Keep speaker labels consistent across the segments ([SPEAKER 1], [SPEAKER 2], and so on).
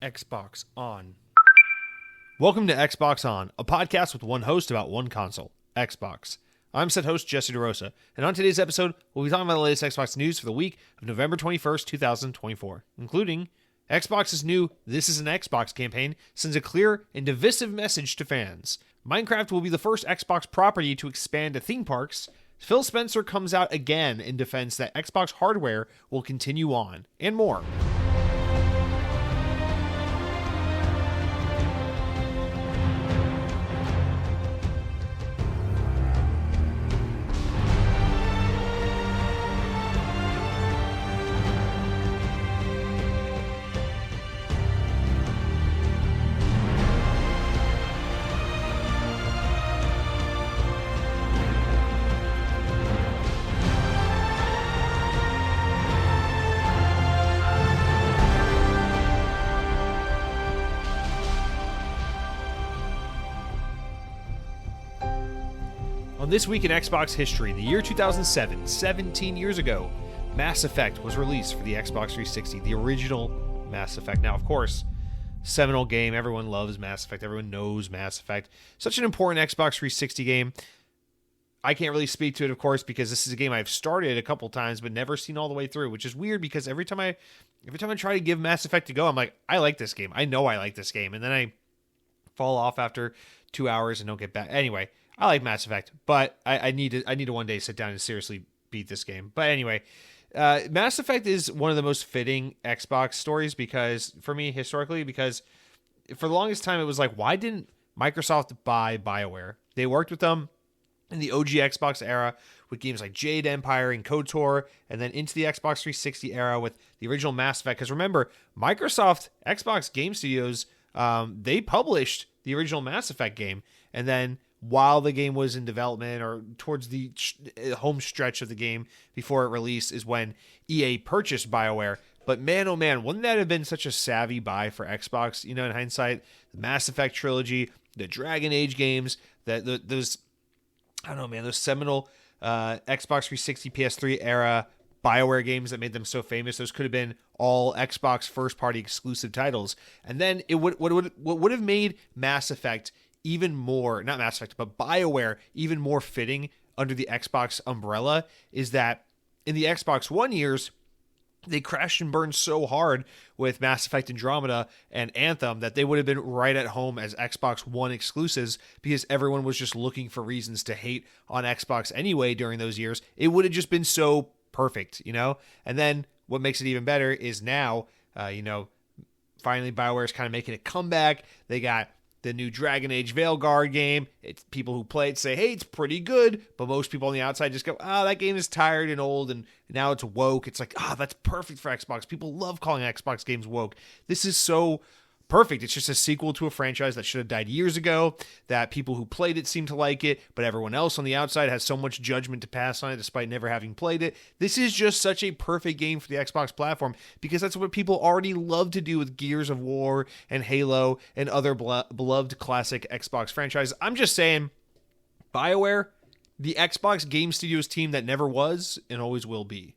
[SPEAKER 1] Xbox On. Welcome to Xbox On, a podcast with one host about one console, Xbox. I'm said host Jesse DeRosa, and on today's episode, we'll be talking about the latest Xbox news for the week of November 21st, 2024, including Xbox's new This is an Xbox campaign sends a clear and divisive message to fans. Minecraft will be the first Xbox property to expand to theme parks. Phil Spencer comes out again in defense that Xbox hardware will continue on, and more. This week in Xbox history, the year 2007, 17 years ago, Mass Effect was released for the Xbox 360, the original Mass Effect. Now, of course, seminal game, everyone loves Mass Effect, everyone knows Mass Effect. Such an important Xbox 360 game. I can't really speak to it, of course, because this is a game I've started a couple times but never seen all the way through, which is weird because every time I try to give Mass Effect a go, I'm like, I like this game. I know I like this game. And then I fall off after 2 hours and don't get back. Anyway, I like Mass Effect, but I need to one day sit down and seriously beat this game. But anyway, Mass Effect is one of the most fitting Xbox stories because, for me, historically, because for the longest time it was like, why didn't Microsoft buy BioWare? They worked with them in the OG Xbox era with games like Jade Empire and KOTOR, and then into the Xbox 360 era with the original Mass Effect. Because remember, Microsoft Xbox Game Studios, they published the original Mass Effect game, and then while the game was in development or towards the home stretch of the game before it released is when EA purchased BioWare. But man, oh man, wouldn't that have been such a savvy buy for Xbox? You know, in hindsight, the Mass Effect trilogy, the Dragon Age games, those seminal Xbox 360, PS3 era BioWare games that made them so famous. Those could have been all Xbox first-party exclusive titles. And then it would have made Mass Effect even more, not Mass Effect, but BioWare even more fitting under the Xbox umbrella is that in the Xbox One years, they crashed and burned so hard with Mass Effect Andromeda and Anthem that they would have been right at home as Xbox One exclusives because everyone was just looking for reasons to hate on Xbox anyway during those years. It would have just been so perfect, you know? And then what makes it even better is now, finally BioWare is kind of making a comeback. They got the new Dragon Age Veilguard game. It's people who play it say, hey, it's pretty good. But most people on the outside just go, that game is tired and old and now it's woke. It's like, that's perfect for Xbox. People love calling Xbox games woke. This is so perfect. It's just a sequel to a franchise that should have died years ago, that people who played it seem to like it, but everyone else on the outside has so much judgment to pass on it despite never having played it. This is just such a perfect game for the Xbox platform because that's what people already love to do with Gears of War and Halo and other beloved classic Xbox franchises. I'm just saying, BioWare, the Xbox Game Studios team that never was and always will be.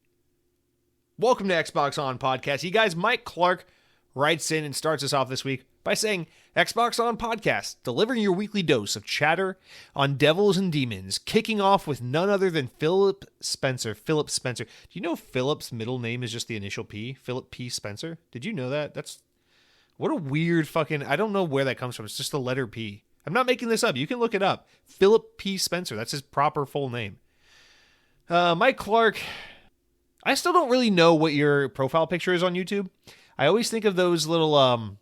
[SPEAKER 1] Welcome to Xbox On Podcast. You guys, Mike Clark writes in and starts us off this week by saying, Xbox On Podcast, delivering your weekly dose of chatter on devils and demons, kicking off with none other than Philip Spencer. Do you know Philip's middle name is just the initial P? Philip P. Spencer? Did you know that? What a weird fucking, I don't know where that comes from. It's just the letter P. I'm not making this up. You can look it up. Philip P. Spencer. That's his proper full name. Mike Clark, I still don't really know what your profile picture is on YouTube. I always think of those little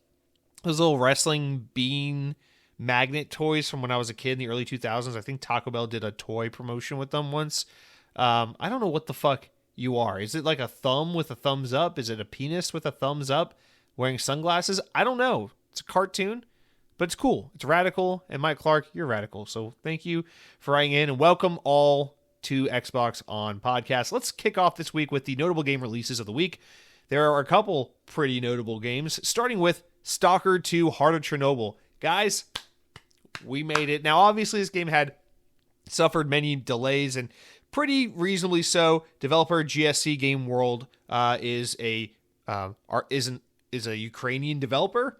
[SPEAKER 1] wrestling bean magnet toys from when I was a kid in the early 2000s. I think Taco Bell did a toy promotion with them once. I don't know what the fuck you are. Is it like a thumb with a thumbs up? Is it a penis with a thumbs up wearing sunglasses? I don't know. It's a cartoon, but it's cool. It's radical. And Mike Clark, you're radical. So thank you for writing in and welcome all to Xbox On Podcast. Let's kick off this week with the notable game releases of the week. There are a couple pretty notable games, starting with Stalker 2 Heart of Chernobyl. Guys, we made it. Now, obviously, this game had suffered many delays, and pretty reasonably so. Developer GSC Game World is an is a Ukrainian developer.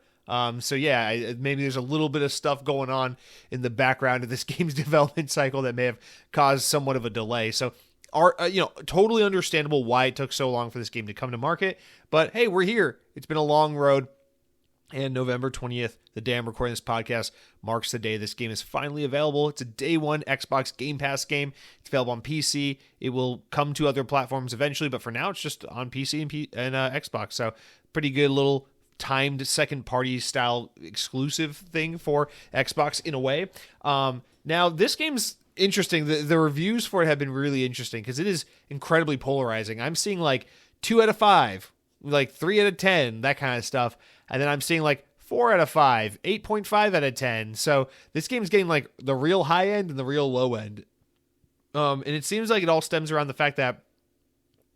[SPEAKER 1] So yeah, maybe there's a little bit of stuff going on in the background of this game's development cycle that may have caused somewhat of a delay. So, totally understandable why it took so long for this game to come to market. But hey, we're here. It's been a long road. And November 20th, the day I'm recording this podcast, marks the day this game is finally available. It's a day one Xbox Game Pass game. It's available on PC. It will come to other platforms eventually, but for now, it's just on PC and Xbox. So pretty good little timed second party style exclusive thing for Xbox in a way. Now, this game's interesting. The reviews for it have been really interesting because it is incredibly polarizing. I'm seeing like 2 out of 5, like 3 out of 10, that kind of stuff. And then I'm seeing like 4 out of 5, 8.5 out of 10. So this game's getting like the real high end and the real low end. And it seems like it all stems around the fact that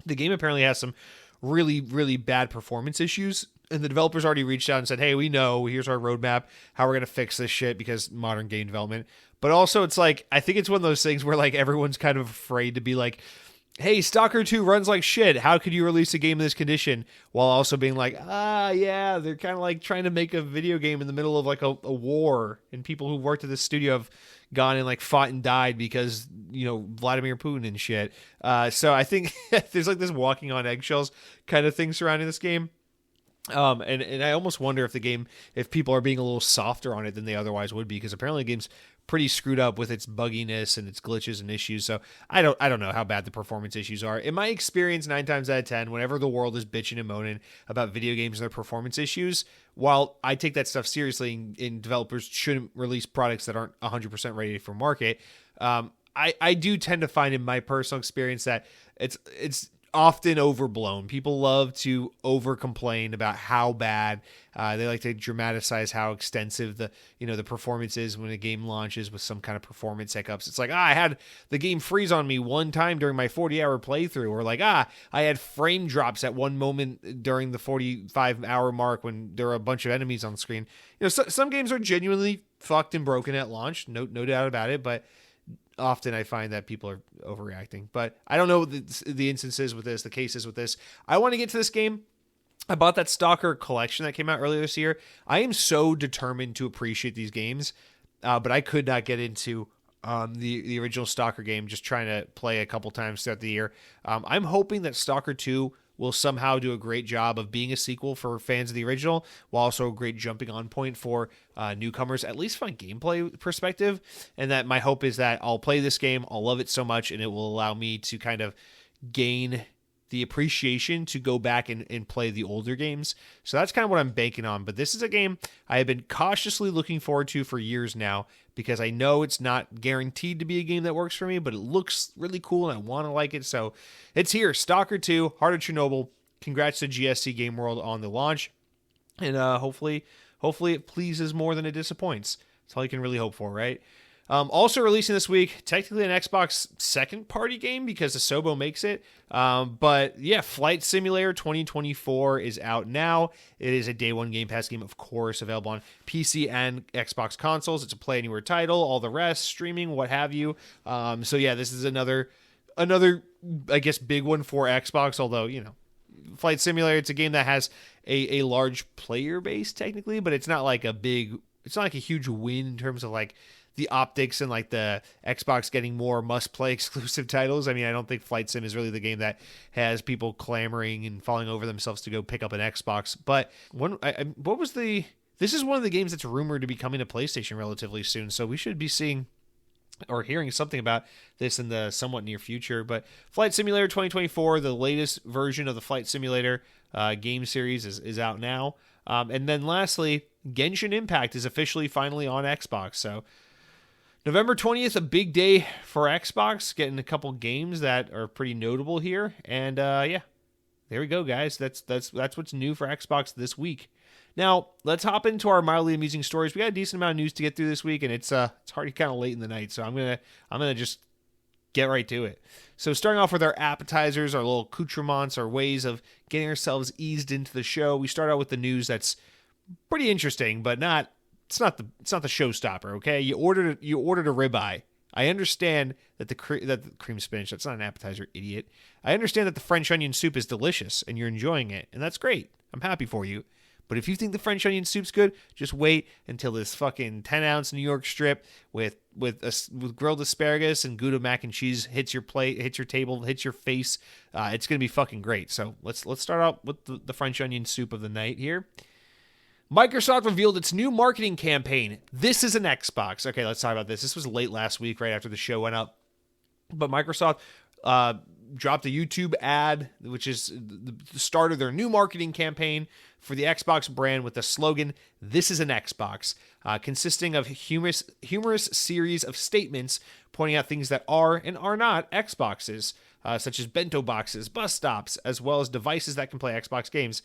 [SPEAKER 1] the game apparently has some really, really bad performance issues. And the developers already reached out and said, hey, we know, here's our roadmap, how we're going to fix this shit because modern game development. But also it's like, I think it's one of those things where like everyone's kind of afraid to be like, hey, Stalker 2 runs like shit. How could you release a game in this condition? While also being like, yeah, they're kind of like trying to make a video game in the middle of like a war. And people who worked at this studio have gone and like fought and died because, Vladimir Putin and shit. So I think there's like this walking on eggshells kind of thing surrounding this game. And I almost wonder if people are being a little softer on it than they otherwise would be, because apparently the game's pretty screwed up with its bugginess and its glitches and issues. So I don't know how bad the performance issues are. In my experience, 9 times out of 10, whenever the world is bitching and moaning about video games and their performance issues, while I take that stuff seriously and developers shouldn't release products that aren't 100% ready for market, I do tend to find in my personal experience that it's often overblown. People love to over complain about how bad. They like to dramatize how extensive the performance is when a game launches with some kind of performance hiccups. It's like, I had the game freeze on me one time during my 40-hour playthrough, or like, I had frame drops at one moment during the 45-hour mark when there were a bunch of enemies on the screen. Some games are genuinely fucked and broken at launch, no doubt about it, but often I find that people are overreacting. But I don't know the instances with this, the cases with this. I want to get to this game. I bought that Stalker collection that came out earlier this year. I am so determined to appreciate these games, but I could not get into the original Stalker game, just trying to play a couple times throughout the year. I'm hoping that Stalker 2 will somehow do a great job of being a sequel for fans of the original, while also a great jumping on point for newcomers, at least from a gameplay perspective. And that my hope is that I'll play this game, I'll love it so much, and it will allow me to kind of gain the appreciation to go back and play the older games. So that's kind of what I'm banking on. But this is a game I have been cautiously looking forward to for years now, because I know it's not guaranteed to be a game that works for me, but it looks really cool and I want to like it. So it's here, Stalker 2, Heart of Chernobyl. Congrats to GSC Game World on the launch. And hopefully it pleases more than it disappoints. That's all you can really hope for, right? Also releasing this week, technically an Xbox second party game because Asobo makes it. But yeah, Flight Simulator 2024 is out now. It is a day one Game Pass game, of course, available on PC and Xbox consoles. It's a play anywhere title, all the rest, streaming, what have you. So yeah, this is another, I guess, big one for Xbox, although, Flight Simulator, it's a game that has a large player base technically, but it's not like a huge win in terms of like the optics and like the Xbox getting more must-play exclusive titles. I mean, I don't think Flight Sim is really the game that has people clamoring and falling over themselves to go pick up an Xbox. But this is one of the games that's rumored to be coming to PlayStation relatively soon, so we should be seeing or hearing something about this in the somewhat near future. But Flight Simulator 2024, the latest version of the Flight Simulator game series is out now. And then lastly, Genshin Impact is officially finally on Xbox. So November 20th, a big day for Xbox, getting a couple games that are pretty notable here. And yeah, there we go, guys. That's what's new for Xbox this week. Now, let's hop into our mildly amusing stories. We got a decent amount of news to get through this week, and it's already kind of late in the night, so I'm gonna just get right to it. So starting off with our appetizers, our little accoutrements, our ways of getting ourselves eased into the show. We start out with the news that's pretty interesting, but it's not the showstopper. Okay, you ordered a ribeye. I understand that the cream spinach, that's not an appetizer, idiot. I understand that the French onion soup is delicious and you're enjoying it, and that's great. I'm happy for you. But if you think the French onion soup's good, just wait until this fucking 10-ounce New York strip with grilled asparagus and Gouda mac and cheese hits your plate, hits your table, hits your face. It's gonna be fucking great. So let's start out with the French onion soup of the night here. Microsoft revealed its new marketing campaign. This is an Xbox. Okay, let's talk about this. This was late last week, right after the show went up. But Microsoft dropped a YouTube ad, which is the start of their new marketing campaign for the Xbox brand with the slogan, "This is an Xbox," consisting of humorous series of statements pointing out things that are and are not Xboxes, such as bento boxes, bus stops, as well as devices that can play Xbox games.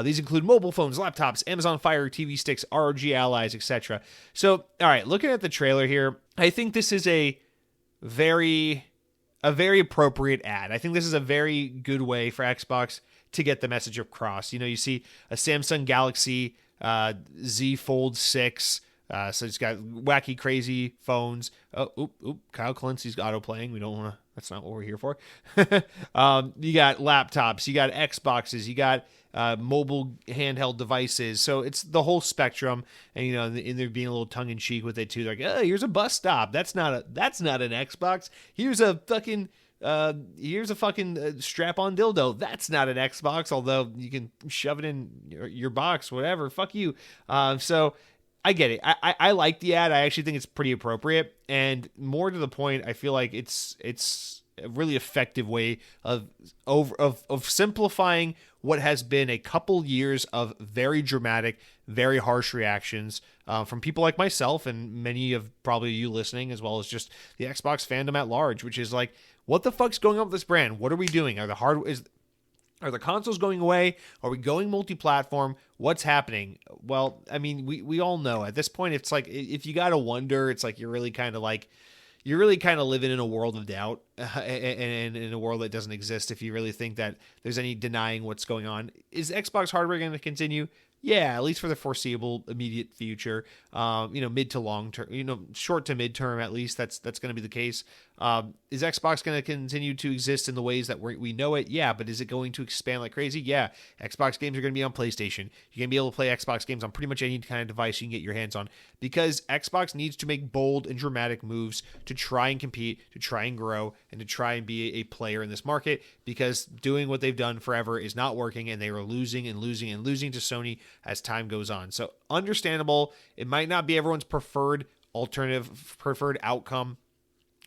[SPEAKER 1] These include mobile phones, laptops, Amazon Fire TV sticks, ROG Allies, etc. So, all right, looking at the trailer here, I think this is a very appropriate ad. I think this is a very good way for Xbox to get the message across. You know, you see a Samsung Galaxy Z Fold 6, so it's got wacky, crazy phones. Kyle Clancy's auto-playing. We don't want to, that's not what we're here for. You got laptops, you got Xboxes, you got mobile handheld devices. So it's the whole spectrum, and you know, and they're being a little tongue-in-cheek with it too. They're like, oh, here's a bus stop. That's not an Xbox. Here's a fucking strap-on dildo. That's not an Xbox, although you can shove it in your box, whatever. Fuck you. So I get it. I like the ad. I actually think it's pretty appropriate, and more to the point, I feel like it's a really effective way of simplifying what has been a couple years of very dramatic, very harsh reactions from people like myself and many of probably you listening, as well as just the Xbox fandom at large, which is like, what the fuck's going on with this brand? What are we doing? Are the consoles going away? Are we going multi-platform? What's happening? Well, I mean, we all know at this point, it's like, if you gotta wonder, it's like you're really kind of living in a world of doubt and in a world that doesn't exist if you really think that there's any denying what's going on. Is Xbox hardware going to continue? Yeah, at least for the foreseeable immediate future. Mid to long term, short to mid term at least, that's going to be the case. Is Xbox going to continue to exist in the ways that we know it? Yeah, but is it going to expand like crazy? Yeah. Xbox games are going to be on PlayStation. You're going to be able to play Xbox games on pretty much any kind of device you can get your hands on, because Xbox needs to make bold and dramatic moves to try and compete, to try and grow, and to try and be a player in this market, because doing what they've done forever is not working, and they are losing to Sony as time goes on. So understandable. It might not be everyone's preferred outcome,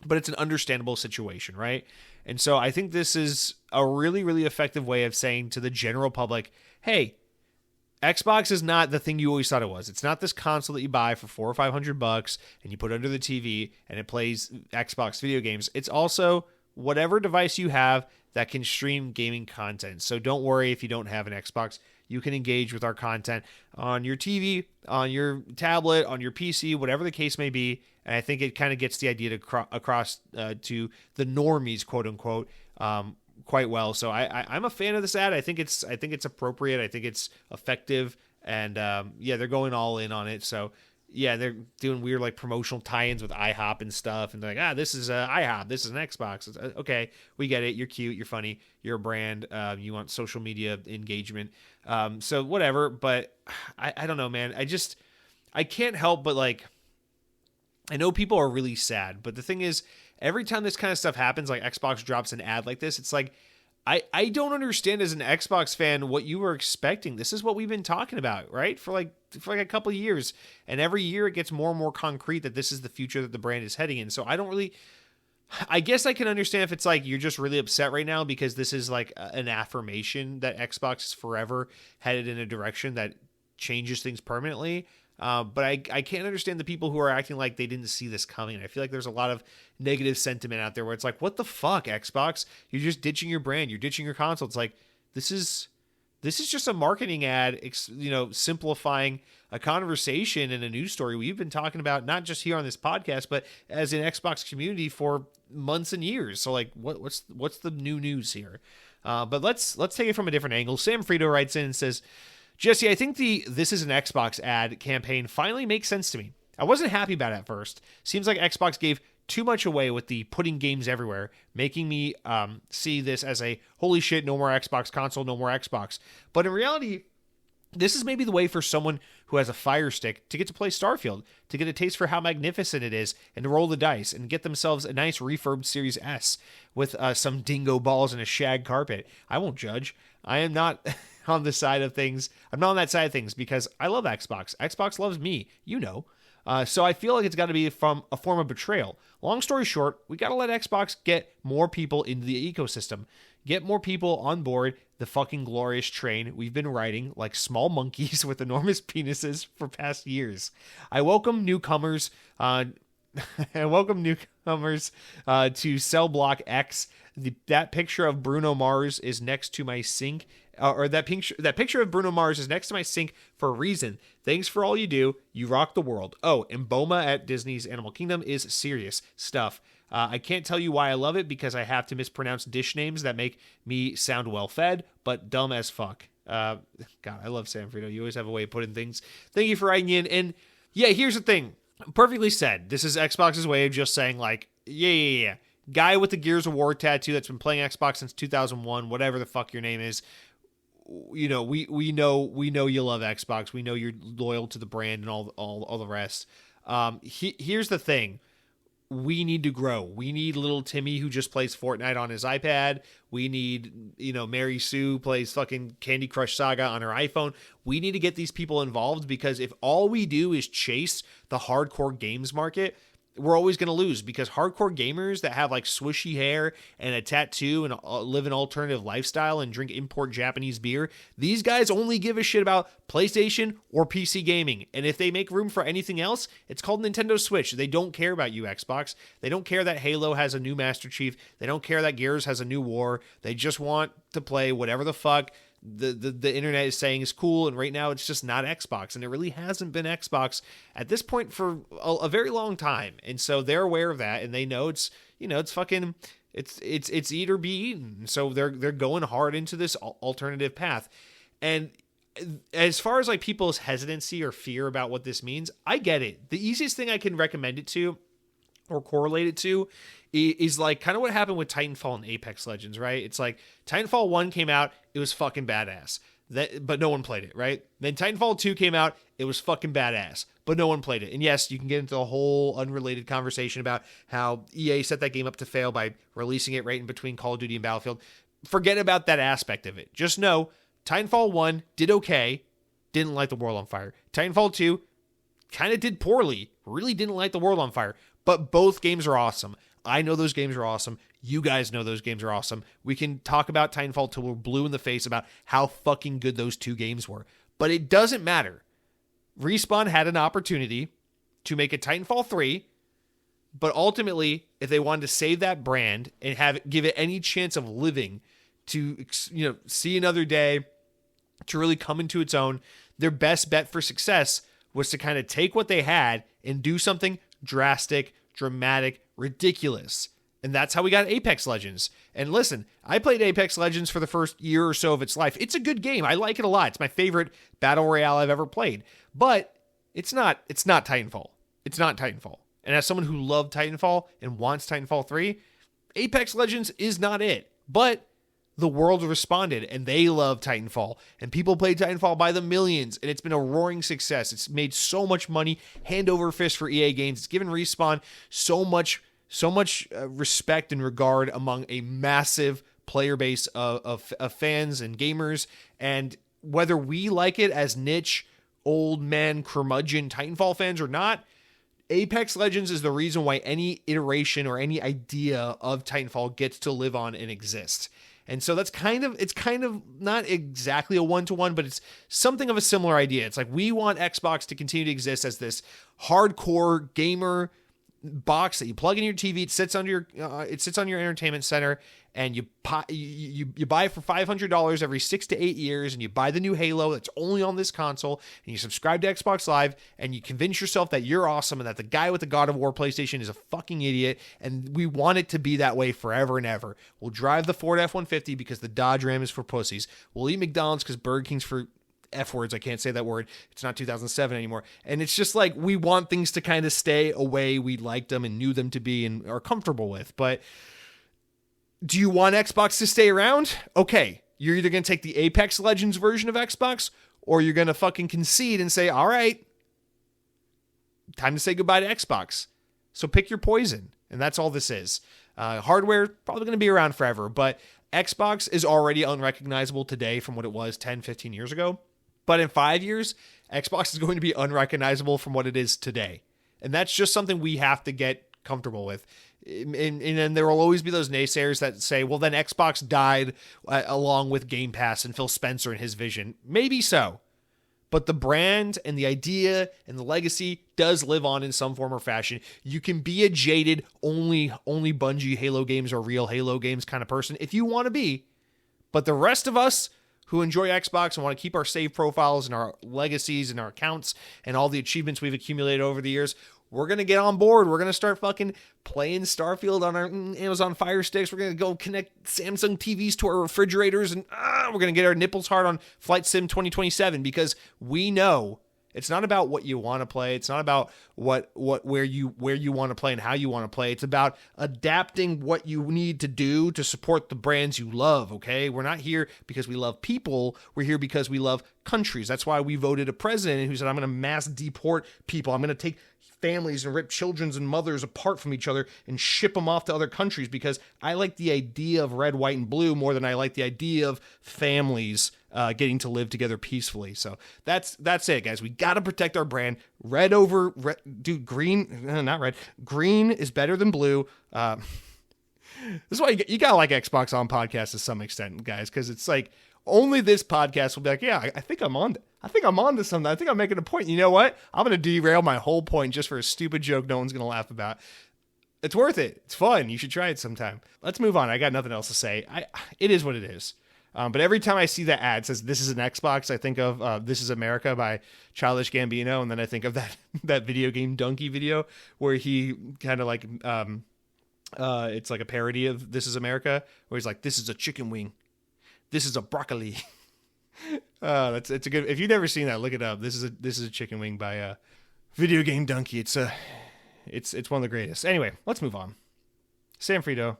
[SPEAKER 1] but it's an understandable situation, right? And so I think this is a really, really effective way of saying to the general public, hey, Xbox is not the thing you always thought it was. It's not this console that you buy for $400 or $500 and you put under the TV and it plays Xbox video games. It's also whatever device you have that can stream gaming content. So don't worry if you don't have an Xbox. You can engage with our content on your TV, on your tablet, on your PC, whatever the case may be. And I think it kind of gets the idea across to the normies, quote unquote, quite well. So I'm a fan of this ad. I think it's appropriate. I think it's effective, and they're going all in on it. So yeah, they're doing weird like promotional tie-ins with IHOP and stuff, and they're like, this is IHOP, this is an Xbox. It's, okay, we get it. You're cute, you're funny, you're a brand. You want social media engagement. So whatever. But I don't know, man. I can't help but like, I know people are really sad, but the thing is, every time this kind of stuff happens, like Xbox drops an ad like this, it's like, I don't understand as an Xbox fan what you were expecting. This is what we've been talking about, right? For like a couple of years. And every year it gets more and more concrete that this is the future that the brand is heading in. So I guess I can understand if it's like you're just really upset right now because this is like an affirmation that Xbox is forever headed in a direction that changes things permanently. But I can't understand the people who are acting like they didn't see this coming. I feel like there's a lot of negative sentiment out there where it's like, what the fuck, Xbox? You're just ditching your brand. You're ditching your console. It's like, this is just a marketing ad, simplifying a conversation and a news story we've been talking about, not just here on this podcast, but as an Xbox community for months and years. So like, what's the new news here? But let's take it from a different angle. Sam Frito writes in and says, Jesse, I think the "This is an Xbox" ad campaign finally makes sense to me. I wasn't happy about it at first. Seems like Xbox gave too much away with the putting games everywhere, making me see this as a holy shit, no more Xbox console, no more Xbox. But in reality, This is maybe the way for someone who has a Fire Stick to get to play Starfield, to get a taste for how magnificent it is, and to roll the dice and get themselves a nice refurbed Series S with some dingo balls and a shag carpet. I won't judge. I am not on the side of things. I'm not on that side of things because I love Xbox. Xbox loves me, you know. So I feel like it's got to be from a form of betrayal. Long story short, we got to let Xbox get more people into the ecosystem. Get more people on board the fucking glorious train we've been riding like small monkeys with enormous penises for past years. I welcome newcomers. To Cell Block X. That picture of Bruno Mars is next to my sink. That picture of Bruno Mars is next to my sink for a reason. Thanks for all you do. You rock the world. Oh, and Boma at Disney's Animal Kingdom is serious stuff. I can't tell you why I love it because I have to mispronounce dish names that make me sound well-fed, but dumb as fuck. God, I love Sanfredo. You always have a way of putting things. Thank you for writing in. And yeah, here's the thing. Perfectly said. This is Xbox's way of just saying like, yeah. Guy with the Gears of War tattoo that's been playing Xbox since 2001, whatever the fuck your name is. You know, we know you love Xbox. We know you're loyal to the brand and all the rest. Here's the thing. We need to grow. We need little Timmy who just plays Fortnite on his iPad. We need, Mary Sue plays fucking Candy Crush Saga on her iPhone. We need to get these people involved because if all we do is chase the hardcore games market, we're always going to lose because hardcore gamers that have like swishy hair and a tattoo and live an alternative lifestyle and drink import Japanese beer, these guys only give a shit about PlayStation or PC gaming. And if they make room for anything else, it's called Nintendo Switch. They don't care about you, Xbox. They don't care that Halo has a new Master Chief. They don't care that Gears has a new war. They just want to play whatever the fuck the internet is saying is cool, and right now it's just not Xbox, and it really hasn't been Xbox at this point for a very long time. And so they're aware of that, and they know it's fucking it's eat or be eaten. So they're going hard into this alternative path. And as far as like people's hesitancy or fear about what this means, I get it. The easiest thing I can recommend it to or correlate it to is like kind of what happened with Titanfall and Apex Legends, right? It's like Titanfall 1 came out, it was fucking badass. But no one played it, right? Then Titanfall 2 came out, it was fucking badass, but no one played it. And yes, you can get into a whole unrelated conversation about how EA set that game up to fail by releasing it right in between Call of Duty and Battlefield. Forget about that aspect of it. Just know Titanfall 1 did okay, didn't light the world on fire. Titanfall 2 kind of did poorly, really didn't light the world on fire. But both games are awesome. I know those games are awesome. You guys know those games are awesome. We can talk about Titanfall till we're blue in the face about how fucking good those two games were. But it doesn't matter. Respawn had an opportunity to make a Titanfall 3, but ultimately, if they wanted to save that brand and give it any chance of living to see another day, to really come into its own, their best bet for success was to kind of take what they had and do something drastic, dramatic, ridiculous. And that's how we got Apex Legends. And listen, I played Apex Legends for the first year or so of its life. It's a good game. I like it a lot. It's my favorite battle royale I've ever played. But it's not Titanfall. It's not Titanfall. And as someone who loved Titanfall and wants Titanfall 3, Apex Legends is not it. But the world responded, and they love Titanfall. And people play Titanfall by the millions, and it's been a roaring success. It's made so much money, hand over fist for EA games. It's given Respawn so much respect and regard among a massive player base of fans and gamers. And whether we like it as niche, old man, curmudgeon Titanfall fans or not, Apex Legends is the reason why any iteration or any idea of Titanfall gets to live on and exist. And so it's kind of not exactly a one-to-one, but it's something of a similar idea. It's like we want Xbox to continue to exist as this hardcore gamer box that you plug in your TV. It sits on your entertainment center, and you buy it for $500 every 6 to 8 years, and you buy the new Halo that's only on this console, and you subscribe to Xbox Live, and you convince yourself that you're awesome and that the guy with the God of War PlayStation is a fucking idiot, and we want it to be that way forever and ever. We'll drive the Ford F-150 because the Dodge Ram is for pussies. We'll eat McDonald's because Burger King's for F words. I can't say that word. It's not 2007 anymore. And it's just like we want things to kind of stay away we liked them and knew them to be and are comfortable with. But do you want Xbox to stay around? Okay, you're either going to take the Apex Legends version of Xbox or you're going to fucking concede and say, all right, time to say goodbye to Xbox. So pick your poison. And that's all this is. Hardware, probably going to be around forever, but Xbox is already unrecognizable today from what it was 10, 15 years ago. But in 5 years, Xbox is going to be unrecognizable from what it is today. And that's just something we have to get comfortable with. And there will always be those naysayers that say, well, then Xbox died along with Game Pass and Phil Spencer and his vision. Maybe so. But the brand and the idea and the legacy does live on in some form or fashion. You can be a jaded, only Bungie Halo games or real Halo games kind of person if you want to be. But the rest of us who enjoy Xbox and want to keep our save profiles and our legacies and our accounts and all the achievements we've accumulated over the years, we're going to get on board. We're going to start fucking playing Starfield on our Amazon Fire Sticks. We're going to go connect Samsung TVs to our refrigerators, and we're going to get our nipples hard on Flight Sim 2027 because we know it's not about what you want to play. It's not about where you want to play and how you want to play. It's about adapting what you need to do to support the brands you love, okay? We're not here because we love people. We're here because we love countries. That's why we voted a president who said, I'm going to mass deport people. I'm going to take families and rip children and mothers apart from each other and ship them off to other countries because I like the idea of red, white, and blue more than I like the idea of families getting to live together peacefully. So that's it, guys. We got to protect our brand. Green, not red. Green is better than blue. This is why you got to like Xbox on podcasts to some extent, guys, because it's like only this podcast will be like, yeah, I think I'm on to something. I think I'm making a point. You know what? I'm going to derail my whole point just for a stupid joke no one's going to laugh about. It's worth it. It's fun. You should try it sometime. Let's move on. I got nothing else to say. It is what it is. But every time I see that ad says this is an Xbox, I think of This Is America by Childish Gambino, and then I think of that video game Donkey video where he kind of like it's like a parody of This Is America, where he's like, this is a chicken wing. This is a broccoli. It's a good. If you've never seen that, look it up. This is a chicken wing by Video Game Donkey. It's one of the greatest. Anyway, let's move on. Sam Frito,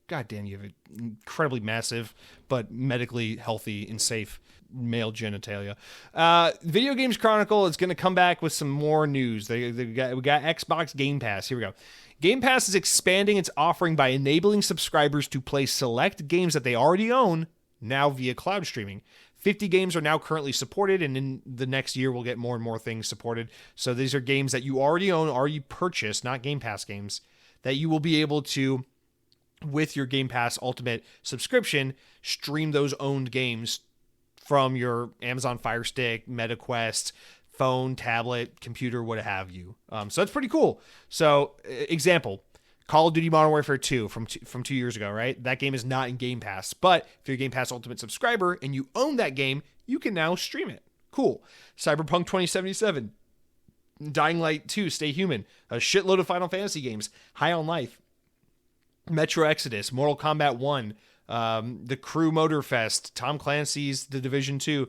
[SPEAKER 1] God damn, you have an incredibly massive but medically healthy and safe male genitalia. Video Games Chronicle is going to come back with some more news. We got Xbox Game Pass. Here we go. Game Pass is expanding its offering by enabling subscribers to play select games that they already own now via cloud streaming. 50 games are now currently supported, and in the next year we'll get more and more things supported. So these are games that you already own, already purchased, not Game Pass games, that you will be able to, with your Game Pass Ultimate subscription, stream those owned games from your Amazon Fire Stick, MetaQuest, phone, tablet, computer, what have you. So that's pretty cool. So, example, Call of Duty Modern Warfare 2 from 2 years ago, right? That game is not in Game Pass, but if you're a Game Pass Ultimate subscriber and you own that game, you can now stream it. Cool. Cyberpunk 2077, Dying Light 2, Stay Human, a shitload of Final Fantasy games, High on Life, Metro Exodus, Mortal Kombat 1, The Crew Motorfest, Tom Clancy's The Division 2,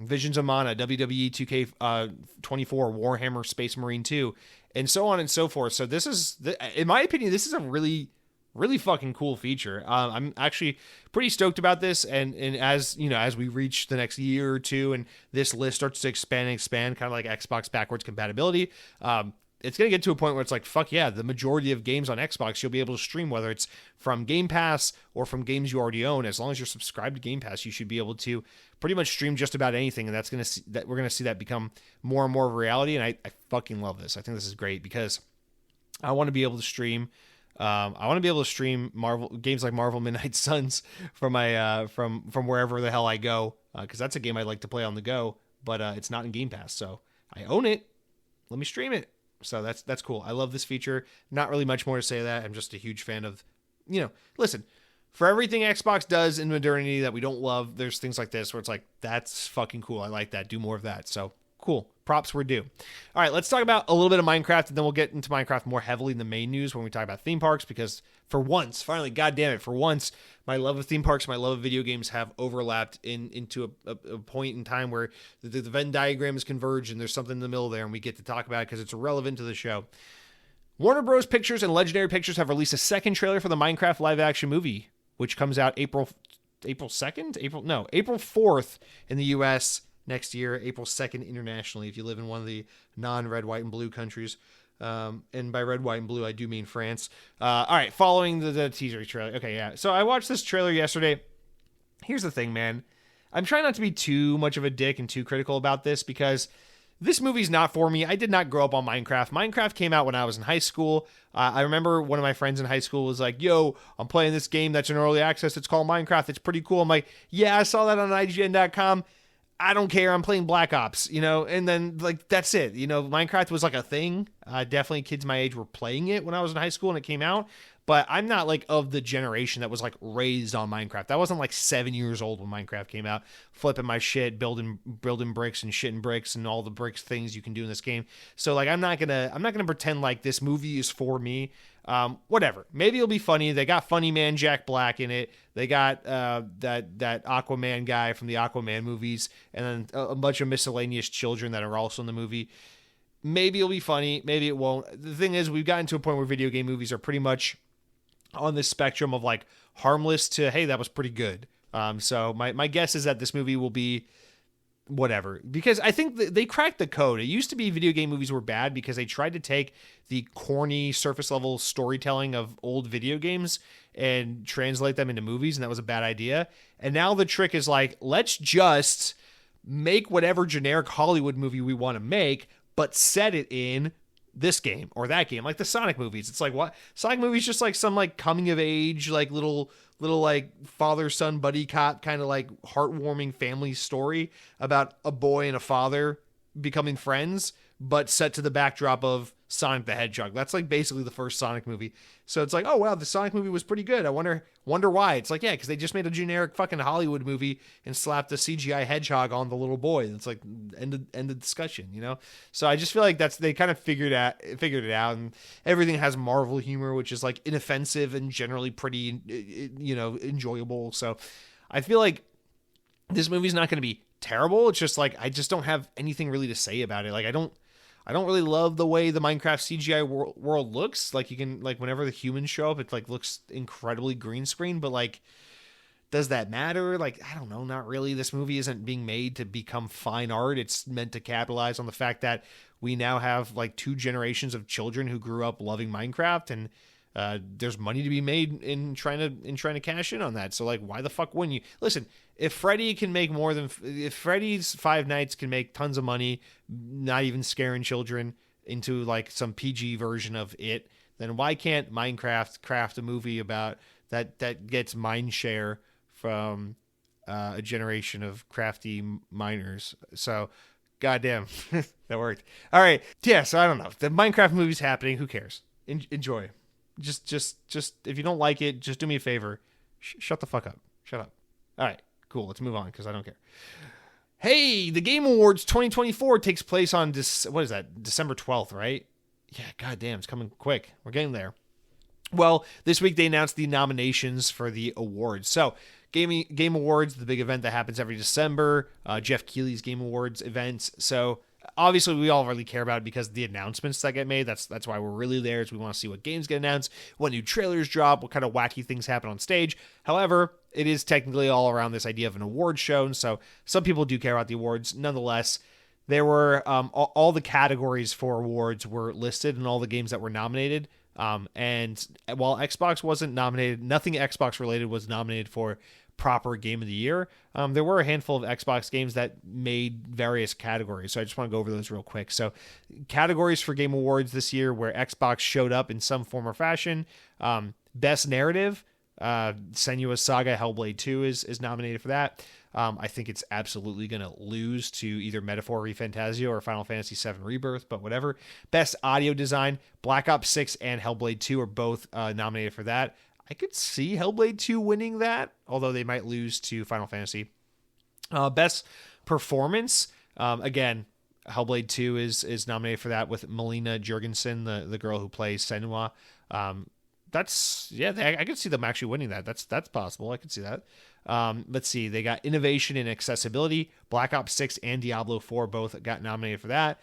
[SPEAKER 1] Visions of Mana, WWE 2K24, Warhammer Space Marine 2, and so on and so forth. So this is, in my opinion, this is a really, really fucking cool feature. I'm actually pretty stoked about this. And as you know, as we reach the next year or two, and this list starts to expand, kind of like Xbox backwards compatibility, it's going to get to a point where it's like, fuck yeah, the majority of games on Xbox you'll be able to stream, whether it's from Game Pass or from games you already own. As long as you're subscribed to Game Pass, you should be able to pretty much stream just about anything, and we're going to see that become more and more of a reality. And I fucking love this. I think this is great because I want to be able to stream. Marvel games like Marvel Midnight Suns from my from wherever the hell I go, because that's a game I like to play on the go, but it's not in Game Pass, so I own it. Let me stream it. So that's cool. I love this feature. Not really much more to say to that. I'm just a huge fan of, listen, for everything Xbox does in modernity that we don't love, there's things like this where it's like, that's fucking cool. I like that. Do more of that. So cool. Props were due. All right, let's talk about a little bit of Minecraft, and then we'll get into Minecraft more heavily in the main news when we talk about theme parks, because for once, finally, goddamn it, for once, my love of theme parks, my love of video games have overlapped into a point in time where the Venn diagram is converged and there's something in the middle there, and we get to talk about it because it's relevant to the show. Warner Bros. Pictures and Legendary Pictures have released a second trailer for the Minecraft live-action movie, which comes out April 2nd? April 4th in the U.S., next year, April 2nd internationally, if you live in one of the non-red, white, and blue countries. And by red, white, and blue, I do mean France. All right, following the teaser trailer. Okay, yeah. So I watched this trailer yesterday. Here's the thing, man. I'm trying not to be too much of a dick and too critical about this because this movie's not for me. I did not grow up on Minecraft. Minecraft came out when I was in high school. I remember one of my friends in high school was like, yo, I'm playing this game that's in early access. It's called Minecraft. It's pretty cool. I'm like, yeah, I saw that on IGN.com. I don't care. I'm playing Black Ops, and then like, that's it. Minecraft was like a thing. Definitely kids my age were playing it when I was in high school and it came out. But I'm not like of the generation that was like raised on Minecraft. I wasn't like 7 years old when Minecraft came out, flipping my shit, building bricks and shitting bricks and all the bricks things you can do in this game. So like I'm not gonna pretend like this movie is for me. Whatever. Maybe it'll be funny. They got funny man Jack Black in it. They got that Aquaman guy from the Aquaman movies, and then a bunch of miscellaneous children that are also in the movie. Maybe it'll be funny. Maybe it won't. The thing is, we've gotten to a point where video game movies are pretty much on this spectrum of like harmless to, hey, that was pretty good. So my guess is that this movie will be whatever, because I think they cracked the code. It used to be video game movies were bad because they tried to take the corny surface level storytelling of old video games and translate them into movies, and that was a bad idea. And now the trick is like, let's just make whatever generic Hollywood movie we want to make, but set it in this game or that game, like the Sonic movies. It's like, what? Sonic movies just like some like coming of age, like little like father son buddy cop kind of like heartwarming family story about a boy and a father becoming friends, but set to the backdrop of Sonic the Hedgehog. That's like basically the first Sonic movie. So it's like, oh wow, the Sonic movie was pretty good. I wonder why. It's like, yeah, because they just made a generic fucking Hollywood movie and slapped a CGI hedgehog on the little boy. It's like end of discussion, So I just feel like they kind of figured it out, and everything has Marvel humor, which is like inoffensive and generally pretty, enjoyable. So I feel like this movie's not going to be terrible. It's just like I just don't have anything really to say about it. Like I don't really love the way the Minecraft CGI world looks. Like you can, like whenever the humans show up, it like looks incredibly green screen, but like, does that matter? Like, I don't know, not really. This movie isn't being made to become fine art. It's meant to capitalize on the fact that we now have like 2 generations of children who grew up loving Minecraft, and there's money to be made in trying to cash in on that. So like, why the fuck wouldn't you? Listen, if Freddy's Five Nights can make tons of money, not even scaring children into like some PG version of it, then why can't Minecraft craft a movie about that gets mind share from a generation of crafty miners? So goddamn, that worked. All right. Yeah. So I don't know. The Minecraft movie's happening. Who cares? Enjoy. Just if you don't like it, just do me a favor. Shut the fuck up. Shut up. All right. Cool, let's move on because I don't care. Hey, the Game Awards 2024 takes place on December 12th, right? Yeah, goddamn, it's coming quick. We're getting there. Well, this week they announced the nominations for the awards. So, Game Awards, the big event that happens every December, Jeff Keighley's Game Awards events. So, obviously, we all really care about it because of the announcements that get made. That's why we're really there, is we want to see what games get announced, what new trailers drop, what kind of wacky things happen on stage. However, it is technically all around this idea of an award show, and so some people do care about the awards. Nonetheless, there were all the categories for awards were listed and all the games that were nominated. And while Xbox wasn't nominated, nothing Xbox related was nominated for proper Game of the Year. There were a handful of Xbox games that made various categories, so I just want to go over those real quick. So categories for Game Awards this year where Xbox showed up in some form or fashion. Best Narrative, Senua's Saga Hellblade 2 is nominated for that. I think it's absolutely going to lose to either Metaphor ReFantazio or Final Fantasy VII Rebirth, but whatever. Best Audio Design, Black Ops 6 and Hellblade 2 are both nominated for that. I could see Hellblade 2 winning that, although they might lose to Final Fantasy. Best Performance, again, Hellblade 2 is nominated for that with Melina Jurgensen, the girl who plays Senua. I could see them actually winning that. That's possible. I could see that. Let's see. They got Innovation and Accessibility. Black Ops 6 and Diablo 4 both got nominated for that.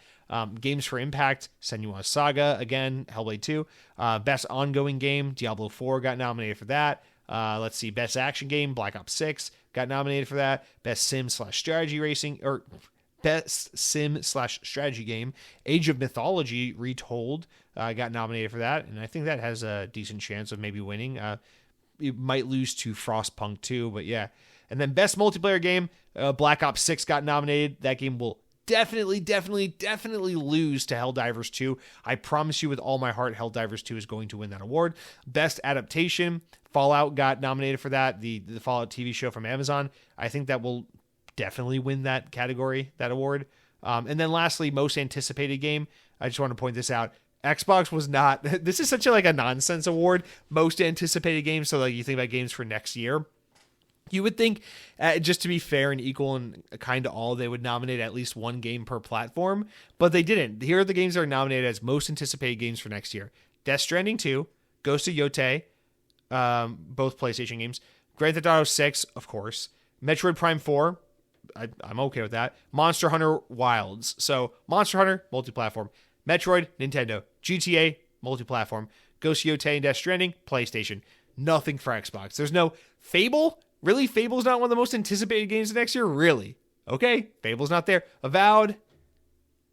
[SPEAKER 1] Games for Impact, Senua's Saga, again, Hellblade 2. Best Ongoing Game, Diablo 4 got nominated for that. Let's see, Best Action Game, Black Ops 6 got nominated for that. Best Sim/Strategy Racing, or Best Sim/Strategy Game, Age of Mythology Retold got nominated for that, and I think that has a decent chance of maybe winning. It might lose to Frostpunk 2, but yeah. And then Best Multiplayer Game, Black Ops 6 got nominated. That game will definitely lose to Helldivers 2. I promise you with all my heart, Helldivers 2 is going to win that award. Best Adaptation, Fallout got nominated for that, the Fallout TV show from Amazon. I think that will definitely win that category, that award. And then lastly, Most Anticipated Game. I just want to point this out. Xbox was not, this is such a nonsense award, Most Anticipated Game, so you think about games for next year. You would think, just to be fair and equal and kind to all, they would nominate at least one game per platform, but they didn't. Here are the games that are nominated as most anticipated games for next year. Death Stranding 2, Ghost of Yotei, both PlayStation games, Grand Theft Auto 6, of course, Metroid Prime 4, I'm okay with that, Monster Hunter Wilds. So, Monster Hunter, multi-platform, Metroid, Nintendo, GTA, multi-platform, Ghost of Yotei and Death Stranding, PlayStation. Nothing for Xbox. There's no Fable. Really? Fable's not one of the most anticipated games of next year? Really? Okay, Fable's not there. Avowed,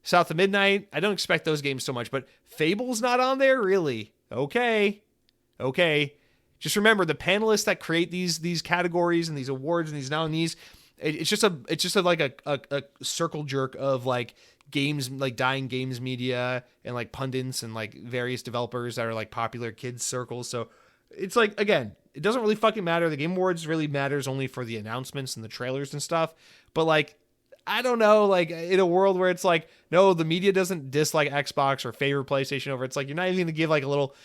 [SPEAKER 1] South of Midnight. I don't expect those games so much, but Fable's not on there? Really? Okay. Just remember, the panelists that create these categories and these awards and these nominees, it's just a circle jerk of games, dying games media and pundits and various developers that are popular kids circles. So it's again, it doesn't really fucking matter. The Game Awards really matters only for the announcements and the trailers and stuff. But I don't know, in a world where it's no, the media doesn't dislike Xbox or favor PlayStation over, it's you're not even going to give a little,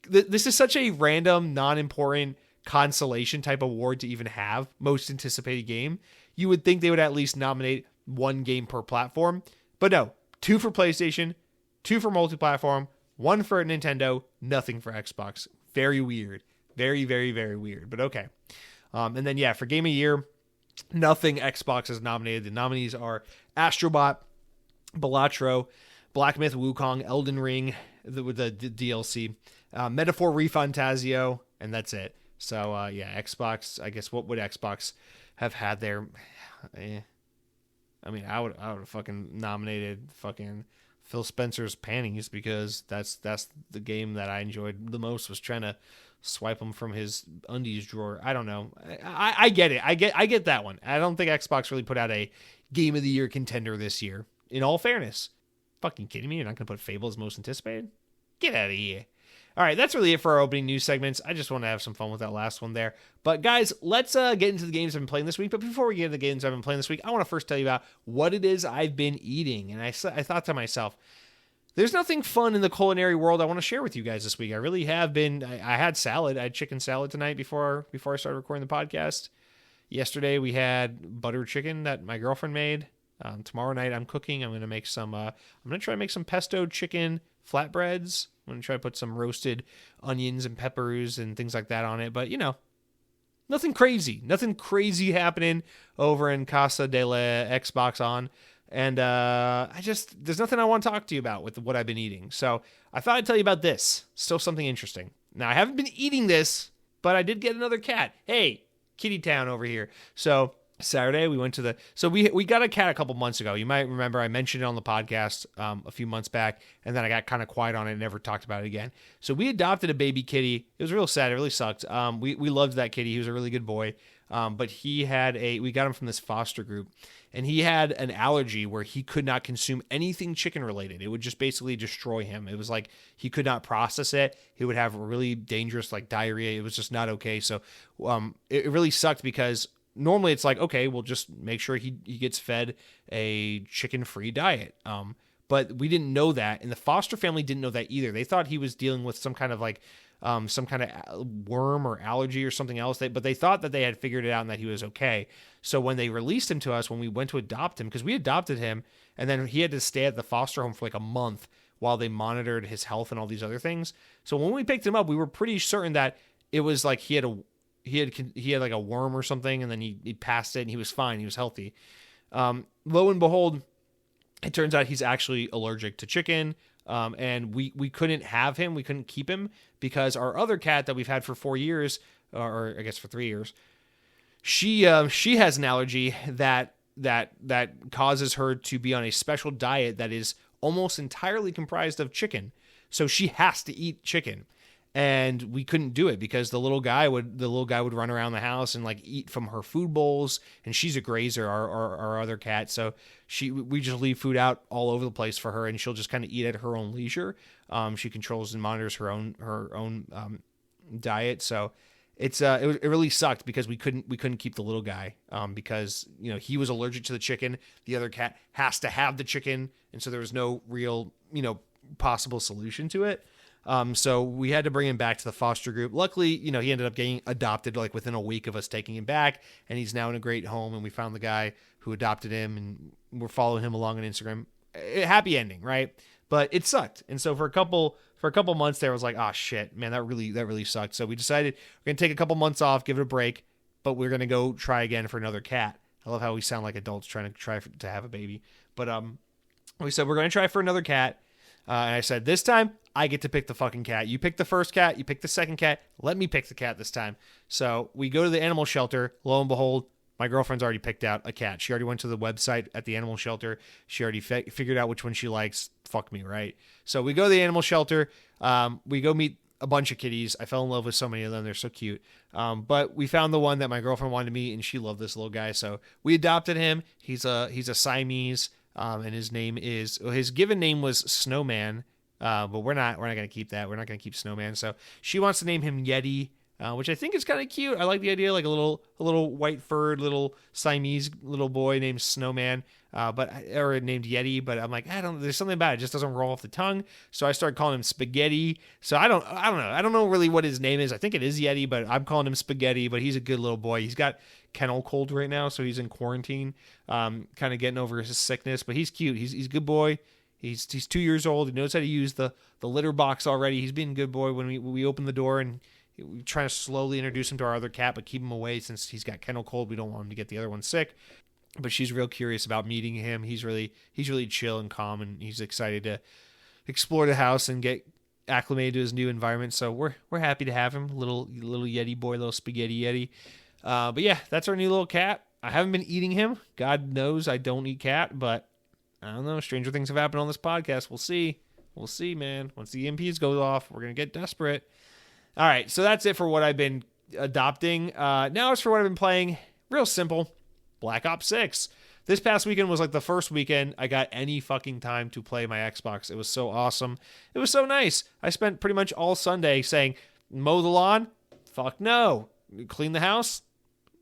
[SPEAKER 1] this is such a random, non-important consolation type award to even have, most anticipated game. You would think they would at least nominate one game per platform. But no, 2 for PlayStation, 2 for multi-platform, 1 for Nintendo, nothing for Xbox. Very weird. Very, very, very weird, but okay. And then, yeah, for Game of the Year, nothing Xbox is nominated. The nominees are Astrobot, Balatro, Black Myth Wukong, Elden Ring, with the DLC, Metaphor ReFantazio, and that's it. So, yeah, Xbox, I guess, what would Xbox have had there? I mean, I would have fucking nominated fucking Phil Spencer's Panties, because that's the game that I enjoyed the most, was trying to swipe him from his undies drawer. I don't know. I get it. I get that one. I don't think Xbox really put out a Game of the Year contender this year, in all fairness. Fucking kidding me? You're not going to put Fable as most anticipated? Get out of here. All right, that's really it for our opening news segments. I just want to have some fun with that last one there. But guys, let's get into the games I've been playing this week. But before we get into the games I've been playing this week, I want to first tell you about what it is I've been eating. And I thought to myself, there's nothing fun in the culinary world I want to share with you guys this week. I really have been. I had salad. I had chicken salad tonight before I started recording the podcast. Yesterday we had butter chicken that my girlfriend made. Tomorrow night I'm cooking. I'm going to make some. I'm going to try to make some pesto chicken flatbreads. I'm going to try to put some roasted onions and peppers and things like that on it. But nothing crazy. Nothing crazy happening over in Casa de la Xbox on. And there's nothing I want to talk to you about with what I've been eating. So I thought I'd tell you about this. Still something interesting. Now, I haven't been eating this, but I did get another cat. Hey, Kitty Town over here. So Saturday we went to we got a cat a couple months ago. You might remember I mentioned it on the podcast a few months back, and then I got kind of quiet on it and never talked about it again. So we adopted a baby kitty. It was real sad. It really sucked. We loved that kitty. He was a really good boy. But we got him from this foster group, and he had an allergy where he could not consume anything chicken related. It would just basically destroy him. It was he could not process it. He would have really dangerous diarrhea. It was just not okay. So it really sucked, because normally it's okay, we'll just make sure he gets fed a chicken-free diet. But we didn't know that, and the foster family didn't know that either. They thought he was dealing with some kind of worm or allergy or something else. But they thought that they had figured it out and that he was okay. So when they released him to us, when we went to adopt him, because we adopted him, and then he had to stay at the foster home for a month while they monitored his health and all these other things. So when we picked him up, we were pretty certain that it was he had a worm or something, and then he passed it and he was fine. He was healthy. Lo and behold, it turns out he's actually allergic to chicken. And we couldn't have him. We couldn't keep him because our other cat that we've had for 4 years, or I guess for 3 years. She has an allergy that causes her to be on a special diet that is almost entirely comprised of chicken. So she has to eat chicken. And we couldn't do it because the little guy would run around the house and like eat from her food bowls, and she's a grazer, our other cat. So we just leave food out all over the place for her, and she'll just kind of eat at her own leisure. She controls and monitors her own diet. So it really sucked because we couldn't keep the little guy because he was allergic to the chicken. The other cat has to have the chicken, and so there was no real possible solution to it. So we had to bring him back to the foster group. Luckily, he ended up getting adopted like within a week of us taking him back, and he's now in a great home. And we found the guy who adopted him, and we're following him along on Instagram. Happy ending, right? But it sucked. And so for a couple months there, I was like, oh shit, man, that really sucked. So we decided we're gonna take a couple months off, give it a break, but we're gonna go try again for another cat. I love how we sound like adults trying to have a baby. But we said we're gonna try for another cat. And I said, this time, I get to pick the fucking cat. You pick the first cat, you pick the second cat. Let me pick the cat this time. So we go to the animal shelter. Lo and behold, my girlfriend's already picked out a cat. She already went to the website at the animal shelter. She already figured out which one she likes. Fuck me, right? So we go to the animal shelter. We go meet a bunch of kitties. I fell in love with so many of them. They're so cute. But we found the one that my girlfriend wanted to meet, and she loved this little guy. So we adopted him. He's a Siamese. And his given name was Snowman, but we're not going to keep that. We're not going to keep Snowman. So she wants to name him Yeti, which I think is kind of cute. I like the idea, like a little white furred little Siamese little boy named Snowman, or named Yeti. But I'm like, there's something about it. It just doesn't roll off the tongue. So I started calling him Spaghetti. So I don't know. I don't know really what his name is. I think it is Yeti, but I'm calling him Spaghetti. But he's a good little boy. He's got kennel cold right now, so he's in quarantine, kind of getting over his sickness. But he's cute. He's a good boy. He's 2 years old. He knows how to use the litter box already. He's been a good boy when we open the door, and we try to slowly introduce him to our other cat, but keep him away since he's got kennel cold. We don't want him to get the other one sick. But she's real curious about meeting him. He's really chill and calm, and he's excited to explore the house and get acclimated to his new environment. So we're happy to have him, little Yeti boy, little Spaghetti Yeti. But yeah, that's our new little cat. I haven't been eating him. God knows I don't eat cat, but I don't know. Stranger things have happened on this podcast. We'll see, man. Once the EMPs go off, we're going to get desperate. All right. So that's it for what I've been adopting. Now as for what I've been playing, real simple. Black Ops 6. This past weekend was like the first weekend I got any fucking time to play my Xbox. It was so awesome. It was so nice. I spent pretty much all Sunday saying, mow the lawn? Fuck no. Clean the house?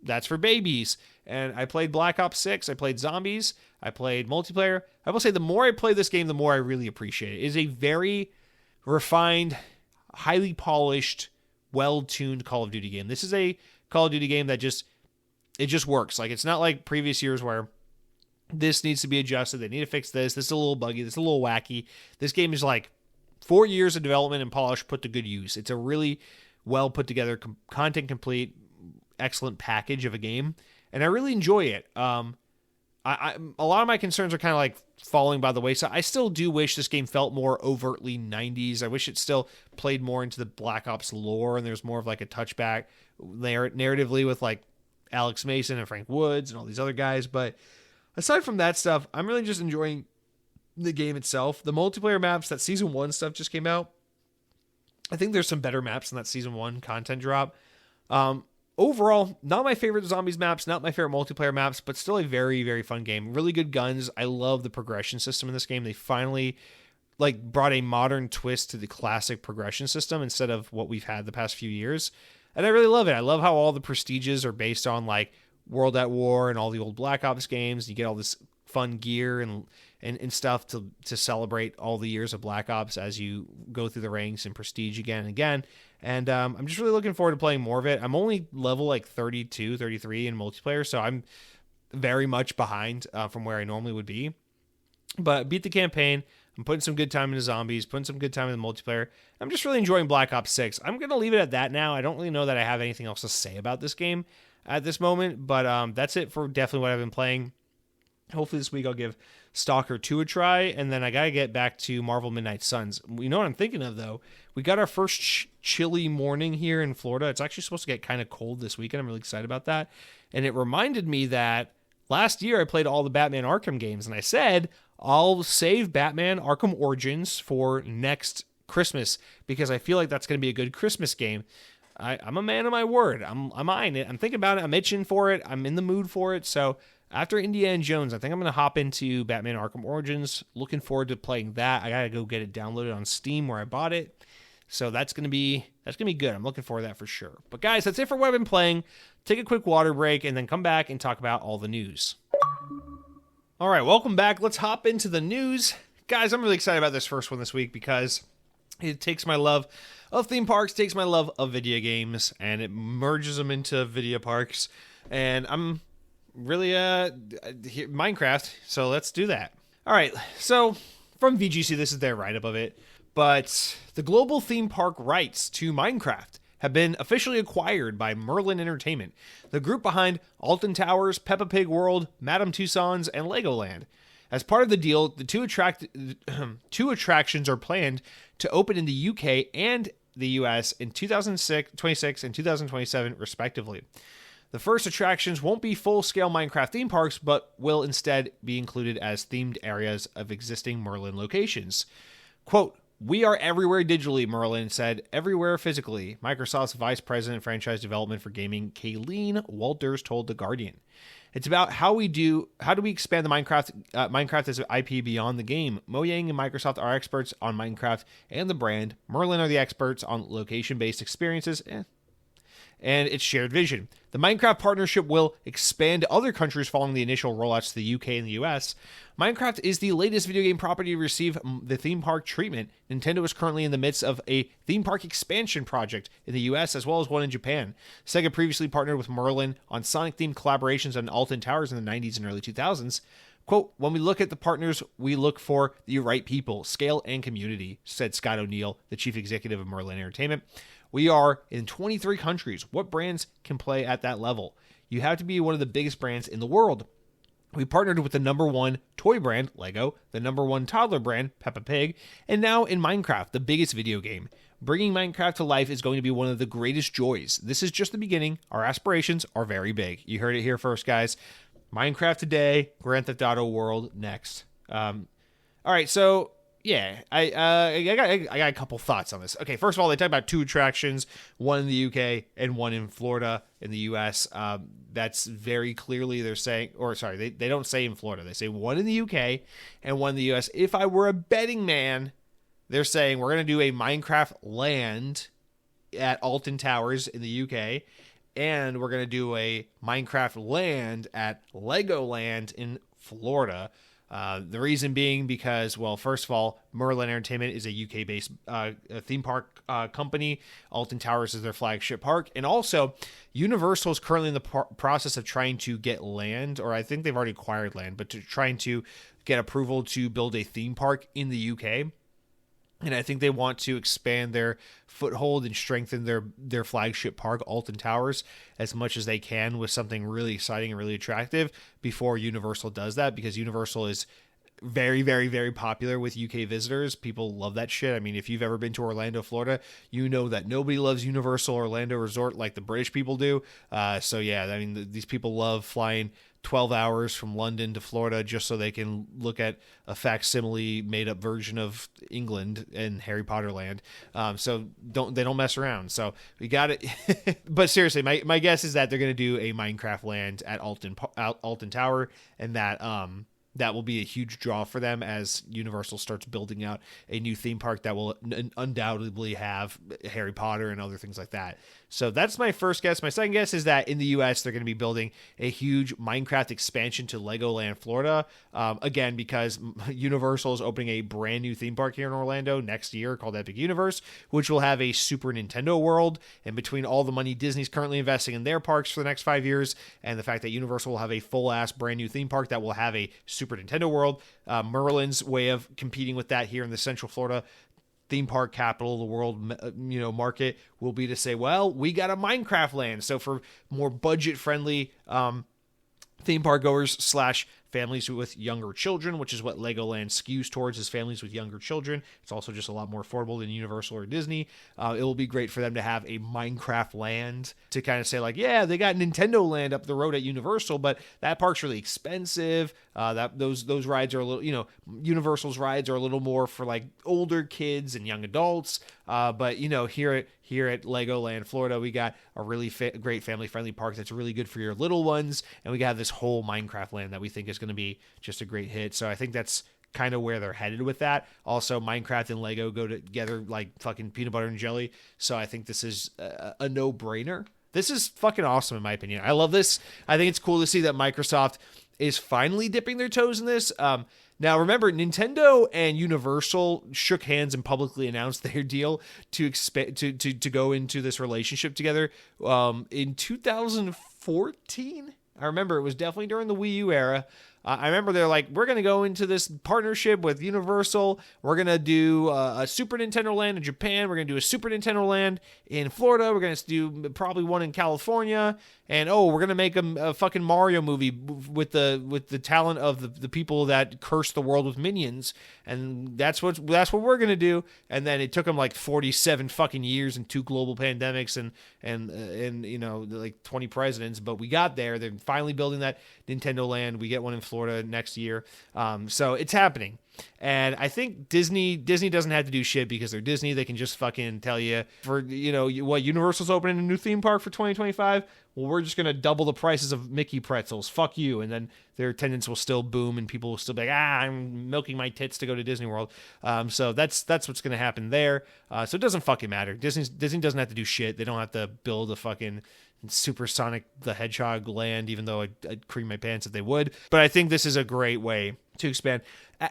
[SPEAKER 1] That's for babies. And I played Black Ops 6. I played zombies. I played multiplayer. I will say the more I play this game, the more I really appreciate it. It is a very refined, highly polished, well-tuned Call of Duty game. This is a Call of Duty game that just works. Like, it's not like previous years where this needs to be adjusted. They need to fix this. This is a little buggy. This is a little wacky. This game is like 4 years of development and polish put to good use. It's a really well put together, content complete, excellent package of a game, and I really enjoy it. A lot of my concerns are kind of like falling by the wayside. I still do wish this game felt more overtly 90s. I wish it still played more into the Black Ops lore, and there's more of like a touchback narratively with like Alex Mason and Frank Woods and all these other guys. But aside from that stuff, I'm really just enjoying the game itself. The multiplayer maps, that Season 1 stuff just came out. I think there's some better maps in that Season 1 content drop. Overall, not my favorite zombies maps, not my favorite multiplayer maps, but still a very, very fun game. Really good guns. I love the progression system in this game. They finally brought a modern twist to the classic progression system instead of what we've had the past few years. And I really love it. I love how all the prestiges are based on like World at War and all the old Black Ops games. You get all this fun gear and stuff to celebrate all the years of Black Ops as you go through the ranks and prestige again and again. And I'm just really looking forward to playing more of it. I'm only level 32, 33 in multiplayer, so I'm very much behind from where I normally would be. But beat the campaign. I'm putting some good time into zombies, putting some good time in the multiplayer. I'm just really enjoying Black Ops 6. I'm going to leave it at that now. I don't really know that I have anything else to say about this game at this moment, but that's it for definitely what I've been playing. Hopefully this week I'll give Stalker 2 a try, and then I gotta get back to Marvel Midnight Suns. You know what I'm thinking of, though? We got our first chilly morning here in Florida. It's actually supposed to get kind of cold this weekend. I'm really excited about that. And it reminded me that last year I played all the Batman Arkham games, and I said I'll save Batman Arkham Origins for next Christmas because I feel like that's going to be a good Christmas game. I'm a man of my word. I'm eyeing it. I'm thinking about it. I'm itching for it. I'm in the mood for it. So after Indiana Jones, I think I'm going to hop into Batman Arkham Origins. Looking forward to playing that. I got to go get it downloaded on Steam where I bought it. So that's going to be good. I'm looking forward to that for sure. But guys, that's it for what I've been playing. Take a quick water break and then come back and talk about all the news. All right, welcome back. Let's hop into the news. Guys, I'm really excited about this first one this week because it takes my love of theme parks, takes my love of video games, and it merges them into video parks. And I'm really Minecraft, so let's do that. All right, so from VGC, this is their write-up of it, but the global theme park rights to Minecraft have been officially acquired by Merlin Entertainment, the group behind Alton Towers, Peppa Pig World, Madame Tussauds, and Legoland. As part of the deal, the two attractions are planned to open in the UK and the US in 2026 and 2027, respectively. The first attractions won't be full-scale Minecraft theme parks, but will instead be included as themed areas of existing Merlin locations. Quote, "We are everywhere digitally," Merlin said, "everywhere physically," Microsoft's Vice President of Franchise Development for Gaming, Kayleen Walters, told The Guardian. It's about how do we expand the Minecraft as an IP beyond the game. Mojang and Microsoft are experts on Minecraft and the brand. Merlin are the experts on location-based experiences and its shared vision. The Minecraft partnership will expand to other countries following the initial rollouts to the UK and the US. Minecraft is the latest video game property to receive the theme park treatment. Nintendo is currently in the midst of a theme park expansion project in the US as well as one in Japan. Sega previously partnered with Merlin on Sonic-themed collaborations on Alton Towers in the 90s and early 2000s. Quote, "When we look at the partners, we look for the right people, scale, and community," said Scott O'Neill, the chief executive of Merlin Entertainment. "We are in 23 countries. What brands can play at that level? You have to be one of the biggest brands in the world. We partnered with the number one toy brand, Lego, the number one toddler brand, Peppa Pig, and now in Minecraft, the biggest video game. Bringing Minecraft to life is going to be one of the greatest joys. This is just the beginning. Our aspirations are very big." You heard it here first, guys. Minecraft today, Grand Theft Auto World next. All right, so yeah, I got a couple thoughts on this. Okay, first of all, they talk about two attractions, one in the UK and one in Florida in the US. That's very clearly they're saying, or sorry, they don't say in Florida. They say one in the UK and one in the US. If I were a betting man, they're saying we're going to do a Minecraft land at Alton Towers in the UK, and we're going to do a Minecraft land at Legoland in Florida. The reason being because, well, first of all, Merlin Entertainment is a UK-based theme park company. Alton Towers is their flagship park. And also, Universal is currently in the process of trying to get land, or I think they've already acquired land, but trying to get approval to build a theme park in the UK. And I think they want to expand their foothold and strengthen their flagship park, Alton Towers, as much as they can with something really exciting and really attractive before Universal does that, because Universal is very, very, very popular with UK visitors. People love that shit. I mean, if you've ever been to Orlando, Florida, you know that nobody loves Universal Orlando Resort like the British people do. So yeah, I mean, these people love flying 12 hours from London to Florida just so they can look at a facsimile made up version of England and Harry Potter land. So they don't mess around. So we got it. But seriously, my guess is that they're going to do a Minecraft land at Alton Tower, and that will be a huge draw for them as Universal starts building out a new theme park that will undoubtedly have Harry Potter and other things like that. So that's my first guess. My second guess is that in the US, they're going to be building a huge Minecraft expansion to Legoland, Florida. Again, because Universal is opening a brand new theme park here in Orlando next year called Epic Universe, which will have a Super Nintendo World. And between all the money Disney's currently investing in their parks for the next 5 years, and the fact that Universal will have a full-ass brand new theme park that will have a Super Nintendo World, Merlin's way of competing with that here in the Central Florida theme park capital of the world, market will be to say, well, we got a Minecraft land. So for more budget friendly theme park goers / families with younger children, which is what Legoland skews towards, is families with younger children. It's also just a lot more affordable than Universal or Disney. It will be great for them to have a Minecraft land to kind of say like, yeah, they got Nintendo Land up the road at Universal, but that park's really expensive. Those rides are a little, Universal's rides are a little more for like older kids and young adults. But here at Legoland, Florida, we got a really great family-friendly park that's really good for your little ones, and we got this whole Minecraft land that we think is going to be just a great hit. So I think that's kind of where they're headed with that. Also, Minecraft and Lego go together like fucking peanut butter and jelly. So I think this is a no-brainer. This is fucking awesome in my opinion. I love this. I think it's cool to see that Microsoft is finally dipping their toes in this. Now, remember, Nintendo and Universal shook hands and publicly announced their deal to go into this relationship together in 2014. I remember it was definitely during the Wii U era. I remember they're like, we're going to go into this partnership with Universal. We're going to do a Super Nintendo Land in Japan. We're going to do a Super Nintendo Land in Florida. We're going to do probably one in California. And, we're going to make a fucking Mario movie with the talent of the people that curse the world with minions. And that's what we're going to do. And then it took them like 47 fucking years and 2 global pandemics and like 20 presidents. But we got there. They're finally building that Nintendo Land. We get one in Florida next year. So it's happening. And I think Disney doesn't have to do shit because they're Disney. They can just fucking tell you Universal's opening a new theme park for 2025. Well, we're just going to double the prices of Mickey pretzels. Fuck you. And then their attendance will still boom and people will still be like, I'm milking my tits to go to Disney World. So that's what's going to happen there. So it doesn't fucking matter. Disney doesn't have to do shit. They don't have to build a fucking Supersonic the Hedgehog land, even though I'd cream my pants if they would. But I think this is a great way to expand.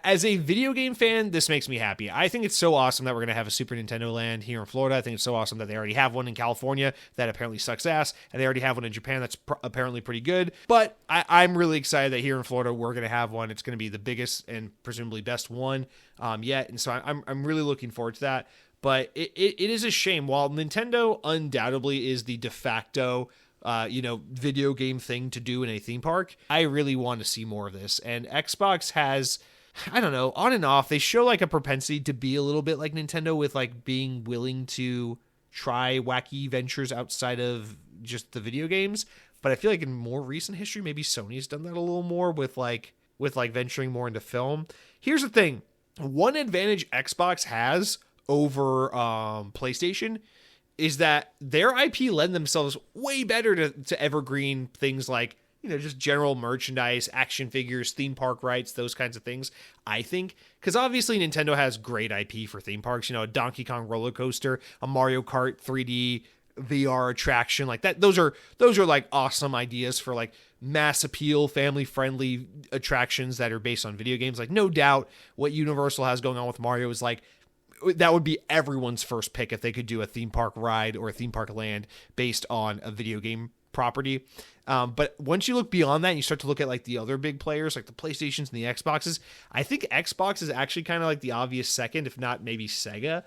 [SPEAKER 1] As a video game fan, this makes me happy. I think it's so awesome that we're going to have a Super Nintendo Land here in Florida. I think it's so awesome that they already have one in California that apparently sucks ass, and they already have one in Japan that's apparently pretty good. But I'm really excited that here in Florida we're going to have one. It's going to be the biggest and presumably best one yet, and so I'm really looking forward to that. But it is a shame. While Nintendo undoubtedly is the de facto video game thing to do in a theme park, I really want to see more of this. And Xbox has, I don't know, on and off, they show like a propensity to be a little bit like Nintendo with like being willing to try wacky ventures outside of just the video games. But I feel like in more recent history, maybe Sony's done that a little more with venturing more into film. Here's the thing. One advantage Xbox has over PlayStation is that their IP lend themselves way better to evergreen things like, just general merchandise, action figures, theme park rights, those kinds of things, I think. Because obviously Nintendo has great IP for theme parks, a Donkey Kong roller coaster, a Mario Kart 3D VR attraction like that. Those are like awesome ideas for like mass appeal, family friendly attractions that are based on video games. Like no doubt what Universal has going on with Mario is like, that would be everyone's first pick if they could do a theme park ride or a theme park land based on a video game property. But once you look beyond that and you start to look at like the other big players, like the PlayStations and the Xboxes, I think Xbox is actually kind of like the obvious second, if not maybe Sega,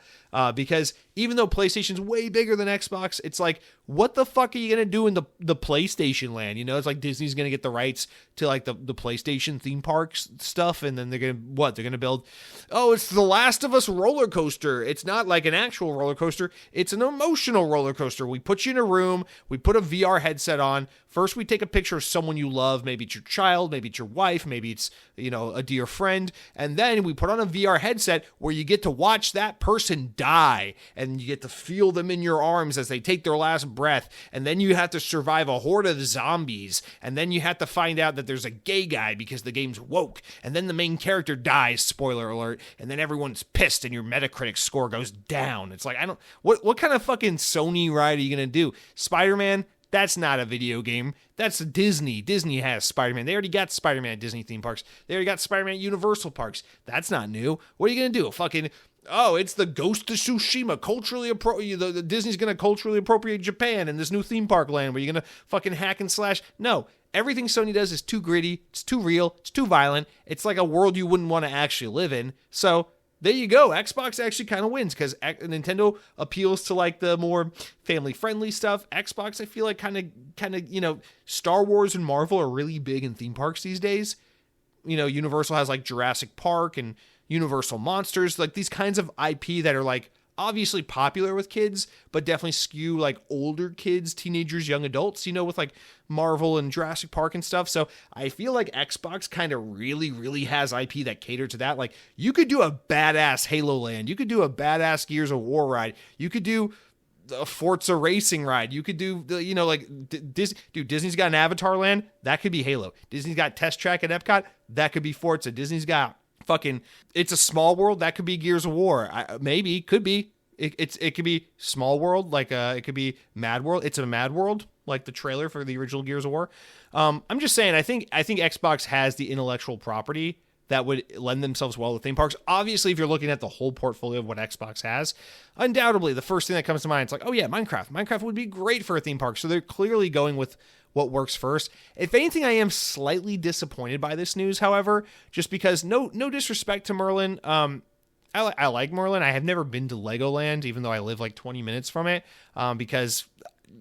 [SPEAKER 1] because even though PlayStation's way bigger than Xbox, it's like, what the fuck are you going to do in the PlayStation land? It's like Disney's going to get the rights to like the PlayStation theme parks stuff. And then they're going to build, it's the Last of Us roller coaster. It's not like an actual roller coaster. It's an emotional roller coaster. We put you in a room, we put a VR headset on. First, we take a picture of someone you love. Maybe it's your child, maybe it's your wife, maybe it's, a dear friend. And then we put on a VR headset where you get to watch that person die and you get to feel them in your arms as they take their last breath. And then you have to survive a horde of zombies. And then you have to find out that there's a gay guy because the game's woke. And then the main character dies, spoiler alert. And then everyone's pissed and your Metacritic score goes down. It's like, what kind of fucking Sony ride are you going to do? Spider-Man? That's not a video game. That's Disney. Disney has Spider-Man. They already got Spider-Man at Disney theme parks. They already got Spider-Man at Universal parks. That's not new. What are you going to do? It's the Ghost of Tsushima. The Disney's going to culturally appropriate Japan in this new theme park land where you're going to fucking hack and slash. No. Everything Sony does is too gritty. It's too real. It's too violent. It's like a world you wouldn't want to actually live in. So there you go. Xbox actually kind of wins because Nintendo appeals to like the more family-friendly stuff. Xbox, I feel like kind of, Star Wars and Marvel are really big in theme parks these days. Universal has like Jurassic Park and Universal Monsters, like these kinds of IP that are like obviously popular with kids, but definitely skew like older kids, teenagers, young adults, with like Marvel and Jurassic Park and stuff. So I feel like Xbox kind of really, really has IP that cater to that. Like you could do a badass Halo Land. You could do a badass Gears of War ride. You could do a Forza racing ride. You could do Disney's got an Avatar Land. That could be Halo. Disney's got Test Track at Epcot. That could be Forza. Disney's got It's a Small World. That could be Gears of War. Maybe could be. It could be Small World. Like it could be Mad World. It's a Mad World, like the trailer for the original Gears of War. I'm just saying. I think Xbox has the intellectual property that would lend themselves well to theme parks. Obviously, if you're looking at the whole portfolio of what Xbox has, undoubtedly the first thing that comes to mind is like, oh yeah, Minecraft. Minecraft would be great for a theme park. So they're clearly going with what works first. If anything, I am slightly disappointed by this news, however, just because no disrespect to Merlin. I like Merlin. I have never been to Legoland, even though I live like 20 minutes from it, because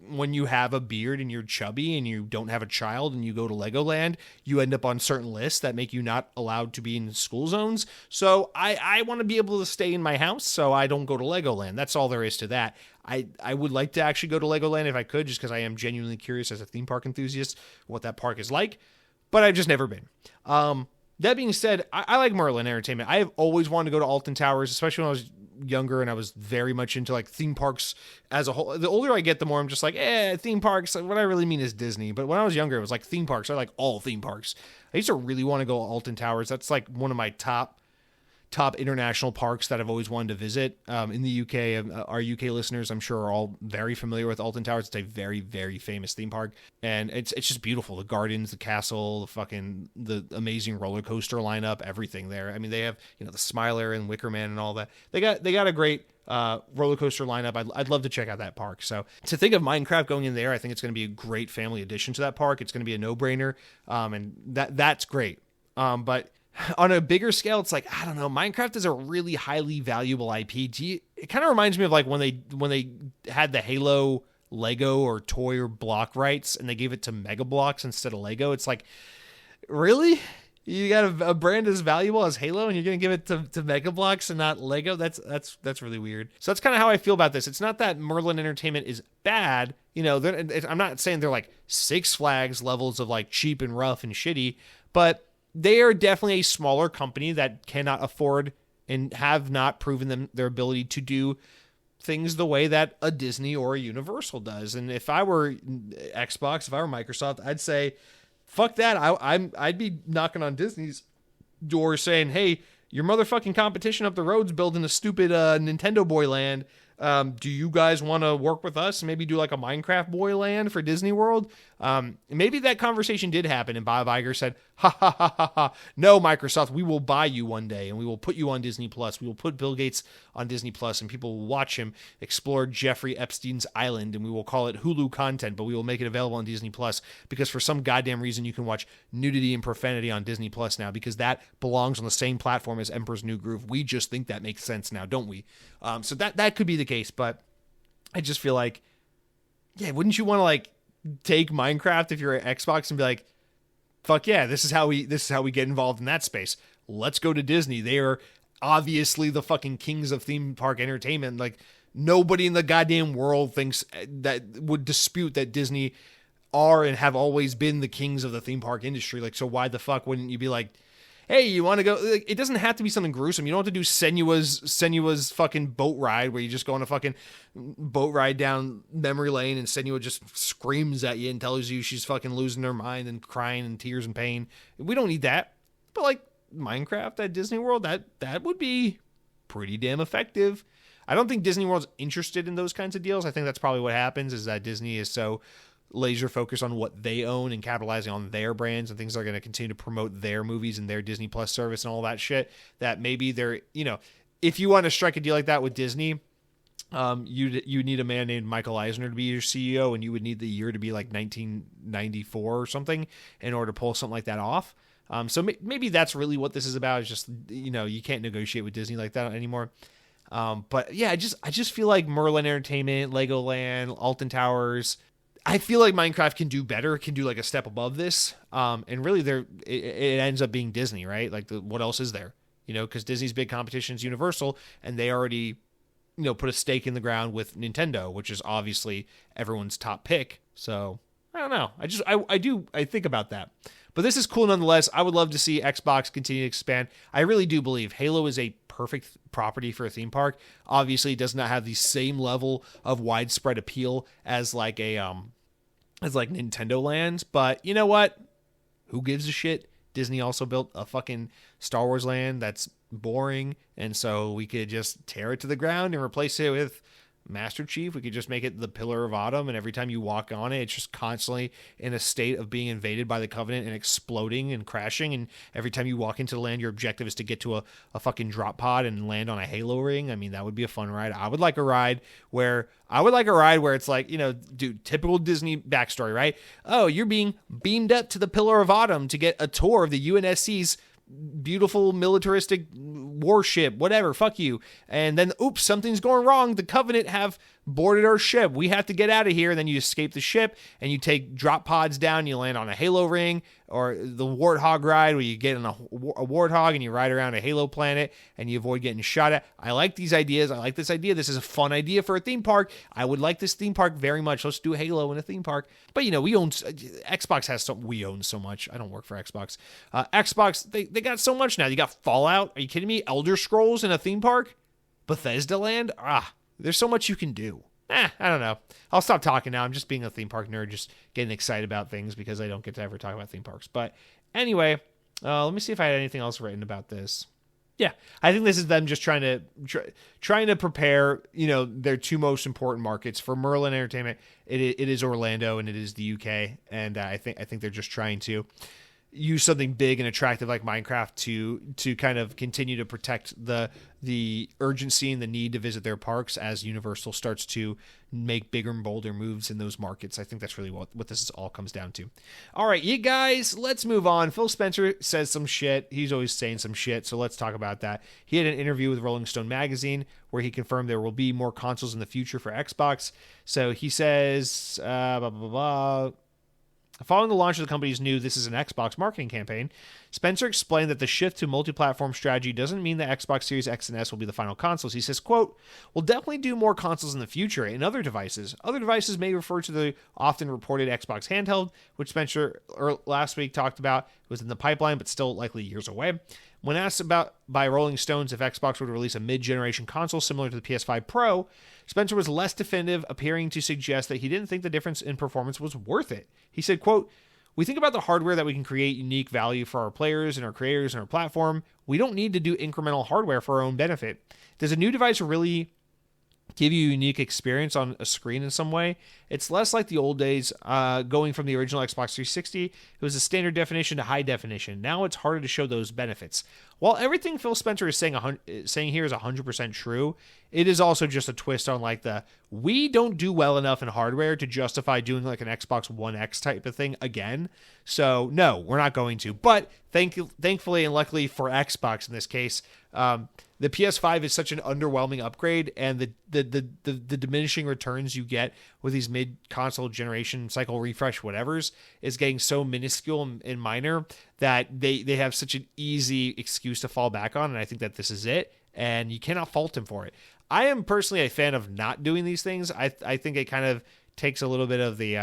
[SPEAKER 1] when you have a beard and you're chubby and you don't have a child and you go to Legoland, you end up on certain lists that make you not allowed to be in school zones. So I want to be able to stay in my house, so I don't go to Legoland. That's all there is to that. I would like to actually go to Legoland if I could, just because I am genuinely curious as a theme park enthusiast what that park is like, but I've just never been. That being said, I like Merlin Entertainment. I have always wanted to go to Alton Towers, especially when I was younger and I was very much into like theme parks as a whole. The older I get, the more I'm just like, theme parks. What I really mean is Disney. But when I was younger, it was like theme parks. I like all theme parks. I used to really want to go to Alton Towers. That's like one of my top international parks that I've always wanted to visit. In the UK, our UK listeners, I'm sure, are all very familiar with Alton Towers. It's a very, very famous theme park, and it's just beautiful. The gardens, the castle, the amazing roller coaster lineup, everything there. I mean, they have the Smiler and Wicker Man and all that. They got a great roller coaster lineup. I'd love to check out that park. So to think of Minecraft going in there, I think it's going to be a great family addition to that park. It's going to be a no-brainer, and that's great. But on a bigger scale, it's like, I don't know, Minecraft is a really highly valuable IP. It kind of reminds me of like when they had the Halo Lego or toy or block rights and they gave it to Mega Bloks instead of Lego. It's like, really? You got a brand as valuable as Halo and you're going to give it to Mega Bloks and not Lego? That's really weird. So that's kind of how I feel about this. It's not that Merlin Entertainment is bad. I'm not saying they're like Six Flags levels of like cheap and rough and shitty, but they are definitely a smaller company that cannot afford and have not proven their ability to do things the way that a Disney or a Universal does. And if I were Xbox, if I were Microsoft, I'd say, fuck that. I'd be knocking on Disney's door saying, hey, your motherfucking competition up the road's building a stupid Nintendo Boy Land. Do you guys want to work with us and maybe do like a Minecraft Boy Land for Disney World? Maybe that conversation did happen and Bob Iger said, ha, no, Microsoft, we will buy you one day and we will put you on Disney Plus. We will put Bill Gates on Disney Plus and people will watch him explore Jeffrey Epstein's island and we will call it Hulu content, but we will make it available on Disney Plus because for some goddamn reason you can watch nudity and profanity on Disney Plus now because that belongs on the same platform as Emperor's New Groove. We just think that makes sense now, don't we? So that could be the case, but I just feel like, yeah, wouldn't you want to like take Minecraft if you're at Xbox and be like, fuck yeah, this is how we get involved in that space. Let's go to Disney. They are obviously the fucking kings of theme park entertainment. Like nobody in the goddamn world thinks that would dispute that Disney are and have always been the kings of the theme park industry. Like, so why the fuck wouldn't you be like, hey, you want to go? Like, it doesn't have to be something gruesome. You don't have to do Senua's fucking boat ride where you just go on a fucking boat ride down memory lane and Senua just screams at you and tells you she's fucking losing her mind and crying in tears and pain. We don't need that. But like Minecraft at Disney World, that would be pretty damn effective. I don't think Disney World's interested in those kinds of deals. I think that's probably what happens is that Disney is so laser focused on what they own and capitalizing on their brands and things that are going to continue to promote their movies and their Disney Plus service and all that shit, that maybe they're, if you want to strike a deal like that with Disney, you need a man named Michael Eisner to be your CEO, and you would need the year to be like 1994 or something in order to pull something like that off. So maybe that's really what this is about. Is just, you can't negotiate with Disney like that anymore. But yeah, I just feel like Merlin Entertainment, Legoland, Alton Towers, I feel like Minecraft can do better. It can do like a step above this. And really, it ends up being Disney, right? Like, what else is there? Because Disney's big competition is Universal, and they already, put a stake in the ground with Nintendo, which is obviously everyone's top pick. So I don't know. I think about that. But this is cool nonetheless. I would love to see Xbox continue to expand. I really do believe Halo is a perfect property for a theme park. Obviously, it does not have the same level of widespread appeal as like Nintendo Land, but you know what? Who gives a shit? Disney also built a fucking Star Wars land that's boring, and so we could just tear it to the ground and replace it with Master Chief. We could just make it the Pillar of Autumn, and every time you walk on it, it's just constantly in a state of being invaded by the Covenant and exploding and crashing, and every time you walk into the land, your objective is to get to a fucking drop pod and land on a Halo ring. I mean, that would be a fun ride. I would like a ride where it's like, dude, typical Disney backstory, right? Oh, you're being beamed up to the Pillar of Autumn to get a tour of the UNSC's beautiful militaristic warship, whatever, fuck you. And then, oops, something's going wrong. The Covenant have boarded our ship. We have to get out of here. And then you escape the ship and you take drop pods down. You land on a Halo ring, or the Warthog ride where you get on a Warthog and you ride around a Halo planet and you avoid getting shot at. I like these ideas. I like this idea. This is a fun idea for a theme park. I would like this theme park very much. Let's do Halo in a theme park. But Xbox has we own so much. I don't work for Xbox. Xbox, they got so much now. You got Fallout. Are you kidding me? Elder Scrolls in a theme park? Bethesda Land? There's so much you can do. I don't know. I'll stop talking now. I'm just being a theme park nerd, just getting excited about things because I don't get to ever talk about theme parks. But anyway, let me see if I had anything else written about this. Yeah, I think this is them just trying to prepare, their two most important markets for Merlin Entertainment. It is Orlando and it is the UK, and I think they're just trying to use something big and attractive like Minecraft to kind of continue to protect the urgency and the need to visit their parks as Universal starts to make bigger and bolder moves in those markets. I think that's really what this all comes down to. All right, you guys, let's move on. Phil Spencer says some shit. He's always saying some shit, so let's talk about that. He had an interview with Rolling Stone magazine where he confirmed there will be more consoles in the future for Xbox. So he says, blah, blah, blah, blah. Following the launch of the company's new This Is an Xbox marketing campaign, Spencer explained that the shift to multi-platform strategy doesn't mean that Xbox Series X and S will be the final consoles. He says, quote, "We'll definitely do more consoles in the future and other devices. Other devices may refer to the often reported Xbox handheld, which Spencer last week talked about was in the pipeline but still likely years away. When asked by Rolling Stones if Xbox would release a mid-generation console similar to the PS5 Pro, Spencer was less definitive, appearing to suggest that he didn't think the difference in performance was worth it. He said, quote, "We think about the hardware that we can create unique value for our players and our creators and our platform. We don't need to do incremental hardware for our own benefit. Does a new device really give you a unique experience on a screen in some way? It's less like the old days, going from the original Xbox 360. It was a standard definition to high definition. Now it's harder to show those benefits." While everything Phil Spencer is saying here is 100% true, it is also just a twist on like we don't do well enough in hardware to justify doing like an Xbox One X type of thing again. So no, we're not going to. But thankfully and luckily for Xbox in this case, the PS5 is such an underwhelming upgrade, and the diminishing returns you get with these mid-console generation cycle refresh whatevers is getting so minuscule and minor that they have such an easy excuse to fall back on, and I think that this is it, and you cannot fault him for it. I am personally a fan of not doing these things. I think it kind of takes a little bit of the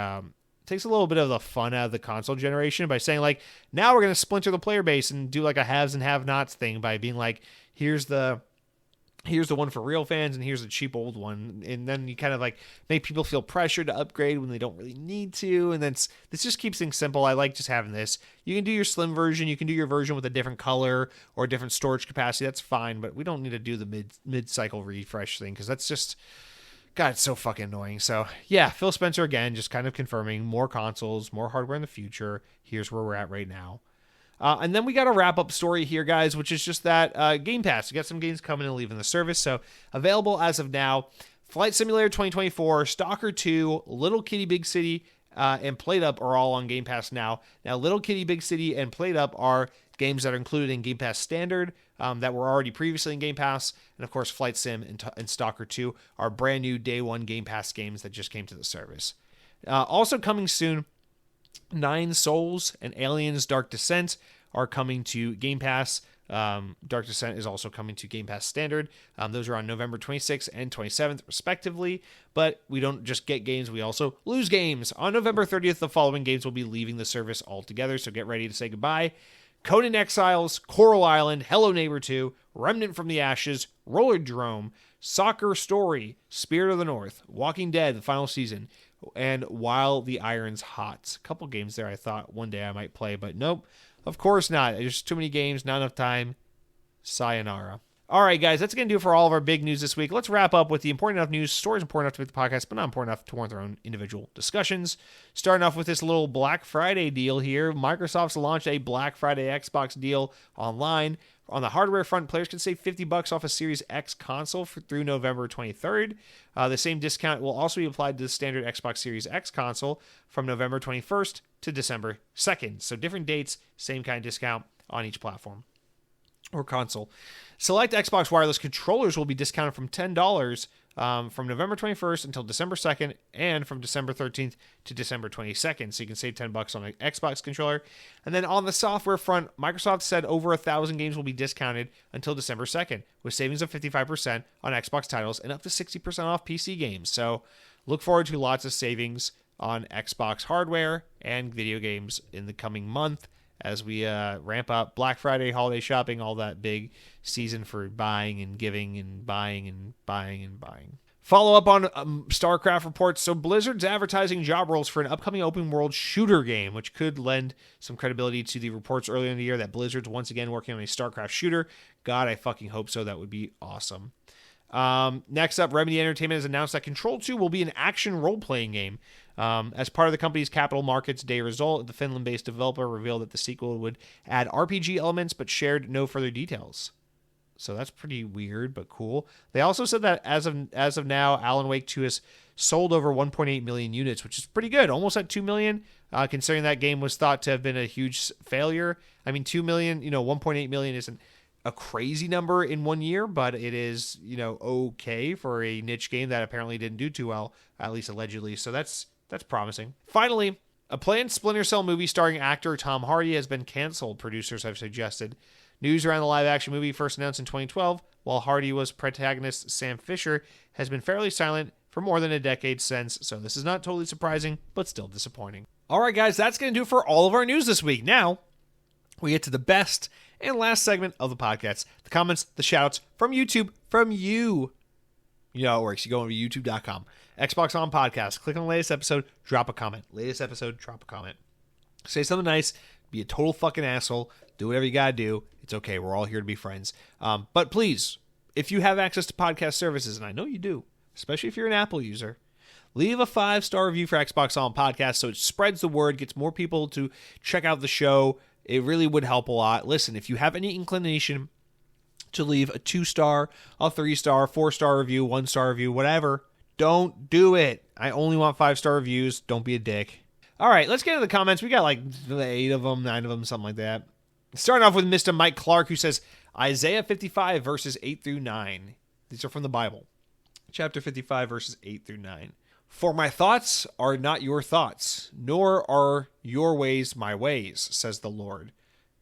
[SPEAKER 1] fun out of the console generation by saying like, now we're going to splinter the player base and do like a haves and have-nots thing by being like, here's the one for real fans and here's the cheap old one, and then you kind of like make people feel pressured to upgrade when they don't really need to, and then this just keeps things simple. I like just having this. You can do your slim version, you can do your version with a different color or a different storage capacity, that's fine, but we don't need to do the mid-cycle refresh thing because that's just, God, it's so fucking annoying. So yeah, Phil Spencer again just kind of confirming more consoles, more hardware in the future. Here's where we're at right now. And then we got a wrap-up story here, guys, which is just that Game Pass. We got some games coming and leaving the service. So available as of now, Flight Simulator 2024, Stalker 2, Little Kitty Big City, and Played Up are all on Game Pass now. Now, Little Kitty Big City and Played Up are games that are included in Game Pass Standard that were already previously in Game Pass. And, of course, Flight Sim and Stalker 2 are brand new Day 1 Game Pass games that just came to the service. Also coming soon, Nine Souls and Aliens Dark Descent are coming to Game Pass. Dark Descent is also coming to Game Pass Standard. Those are on November 26th and 27th, respectively. But we don't just get games, we also lose games. On November 30th, the following games will be leaving the service altogether, so get ready to say goodbye. Conan Exiles, Coral Island, Hello Neighbor 2, Remnant from the Ashes, Rollerdrome, Soccer Story, Spirit of the North, Walking Dead, the final season, and While the Iron's Hot. A couple games there I thought one day I might play, but nope. Of course not. There's too many games, not enough time. Sayonara. All right, guys, that's going to do it for all of our big news this week. Let's wrap up with the important enough news, stories important enough to make the podcast, but not important enough to warrant their own individual discussions. Starting off with this little Black Friday deal here. Microsoft's launched a Black Friday Xbox deal online. On the hardware front, players can save $50 off a Series X console through November 23rd. The same discount will also be applied to the standard Xbox Series X console from November 21st to December 2nd. So different dates, same kind of discount on each platform or console. Select Xbox wireless controllers will be discounted from $10 from November 21st until December 2nd and from December 13th to December 22nd. So you can save $10 on an Xbox controller. And then on the software front, Microsoft said over 1,000 games will be discounted until December 2nd, with savings of 55% on Xbox titles and up to 60% off PC games. So look forward to lots of savings on Xbox hardware and video games in the coming month as we ramp up Black Friday, holiday shopping, all that big season for buying and giving and buying and buying and buying. Follow up on StarCraft reports. So Blizzard's advertising job roles for an upcoming open world shooter game, which could lend some credibility to the reports earlier in the year that Blizzard's once again working on a StarCraft shooter. God, I fucking hope so. That would be awesome. Next up, Remedy Entertainment has announced that Control 2 will be an action role-playing game. As part of the company's Capital Markets Day result, the Finland-based developer revealed that the sequel would add RPG elements but shared no further details. So that's pretty weird, but cool. They also said that as of now, Alan Wake 2 has sold over 1.8 million units, which is pretty good, almost at 2 million, considering that game was thought to have been a huge failure. I mean, 2 million, 1.8 million isn't a crazy number in 1 year, but it is, okay for a niche game that apparently didn't do too well, at least allegedly. So that's promising. Finally, a planned Splinter Cell movie starring actor Tom Hardy has been canceled, producers have suggested. News around the live-action movie, first announced in 2012, while Hardy was protagonist Sam Fisher, has been fairly silent for more than a decade since, so this is not totally surprising, but still disappointing. All right, guys, that's going to do it for all of our news this week. Now, we get to the best and last segment of the podcast, the comments, the shoutouts from YouTube, from you. You know how it works. You go over to youtube.com, Xbox On Podcast, click on the latest episode, drop a comment. Latest episode, drop a comment. Say something nice, be a total fucking asshole, do whatever you gotta do. It's okay, we're all here to be friends. But please, if you have access to podcast services, and I know you do, especially if you're an Apple user, leave a 5-star review for Xbox On Podcast so it spreads the word, gets more people to check out the show. It really would help a lot. Listen, if you have any inclination to leave a 2-star, a 3-star, 4-star review, 1-star review, whatever, don't do it. I only want 5-star reviews. Don't be a dick. All right, let's get into the comments. We got like 8 of them, 9 of them, something like that. Starting off with Mr. Mike Clark, who says, Isaiah 55, verses 8 through 9. These are from the Bible. Chapter 55, verses 8 through 9. For my thoughts are not your thoughts, nor are your ways my ways, says the Lord.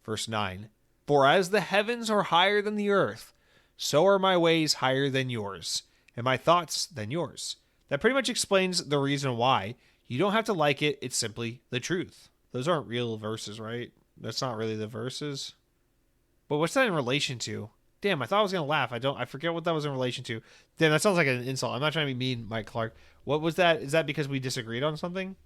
[SPEAKER 1] Verse 9. For as the heavens are higher than the earth, so are my ways higher than yours, and my thoughts than yours. That pretty much explains the reason why. You don't have to like it, it's simply the truth. Those aren't real verses, right? That's not really the verses. But what's that in relation to? Damn, I thought I was going to laugh. I forget what that was in relation to. Damn, that sounds like an insult. I'm not trying to be mean, Mike Clark. What was that? Is that because we disagreed on something?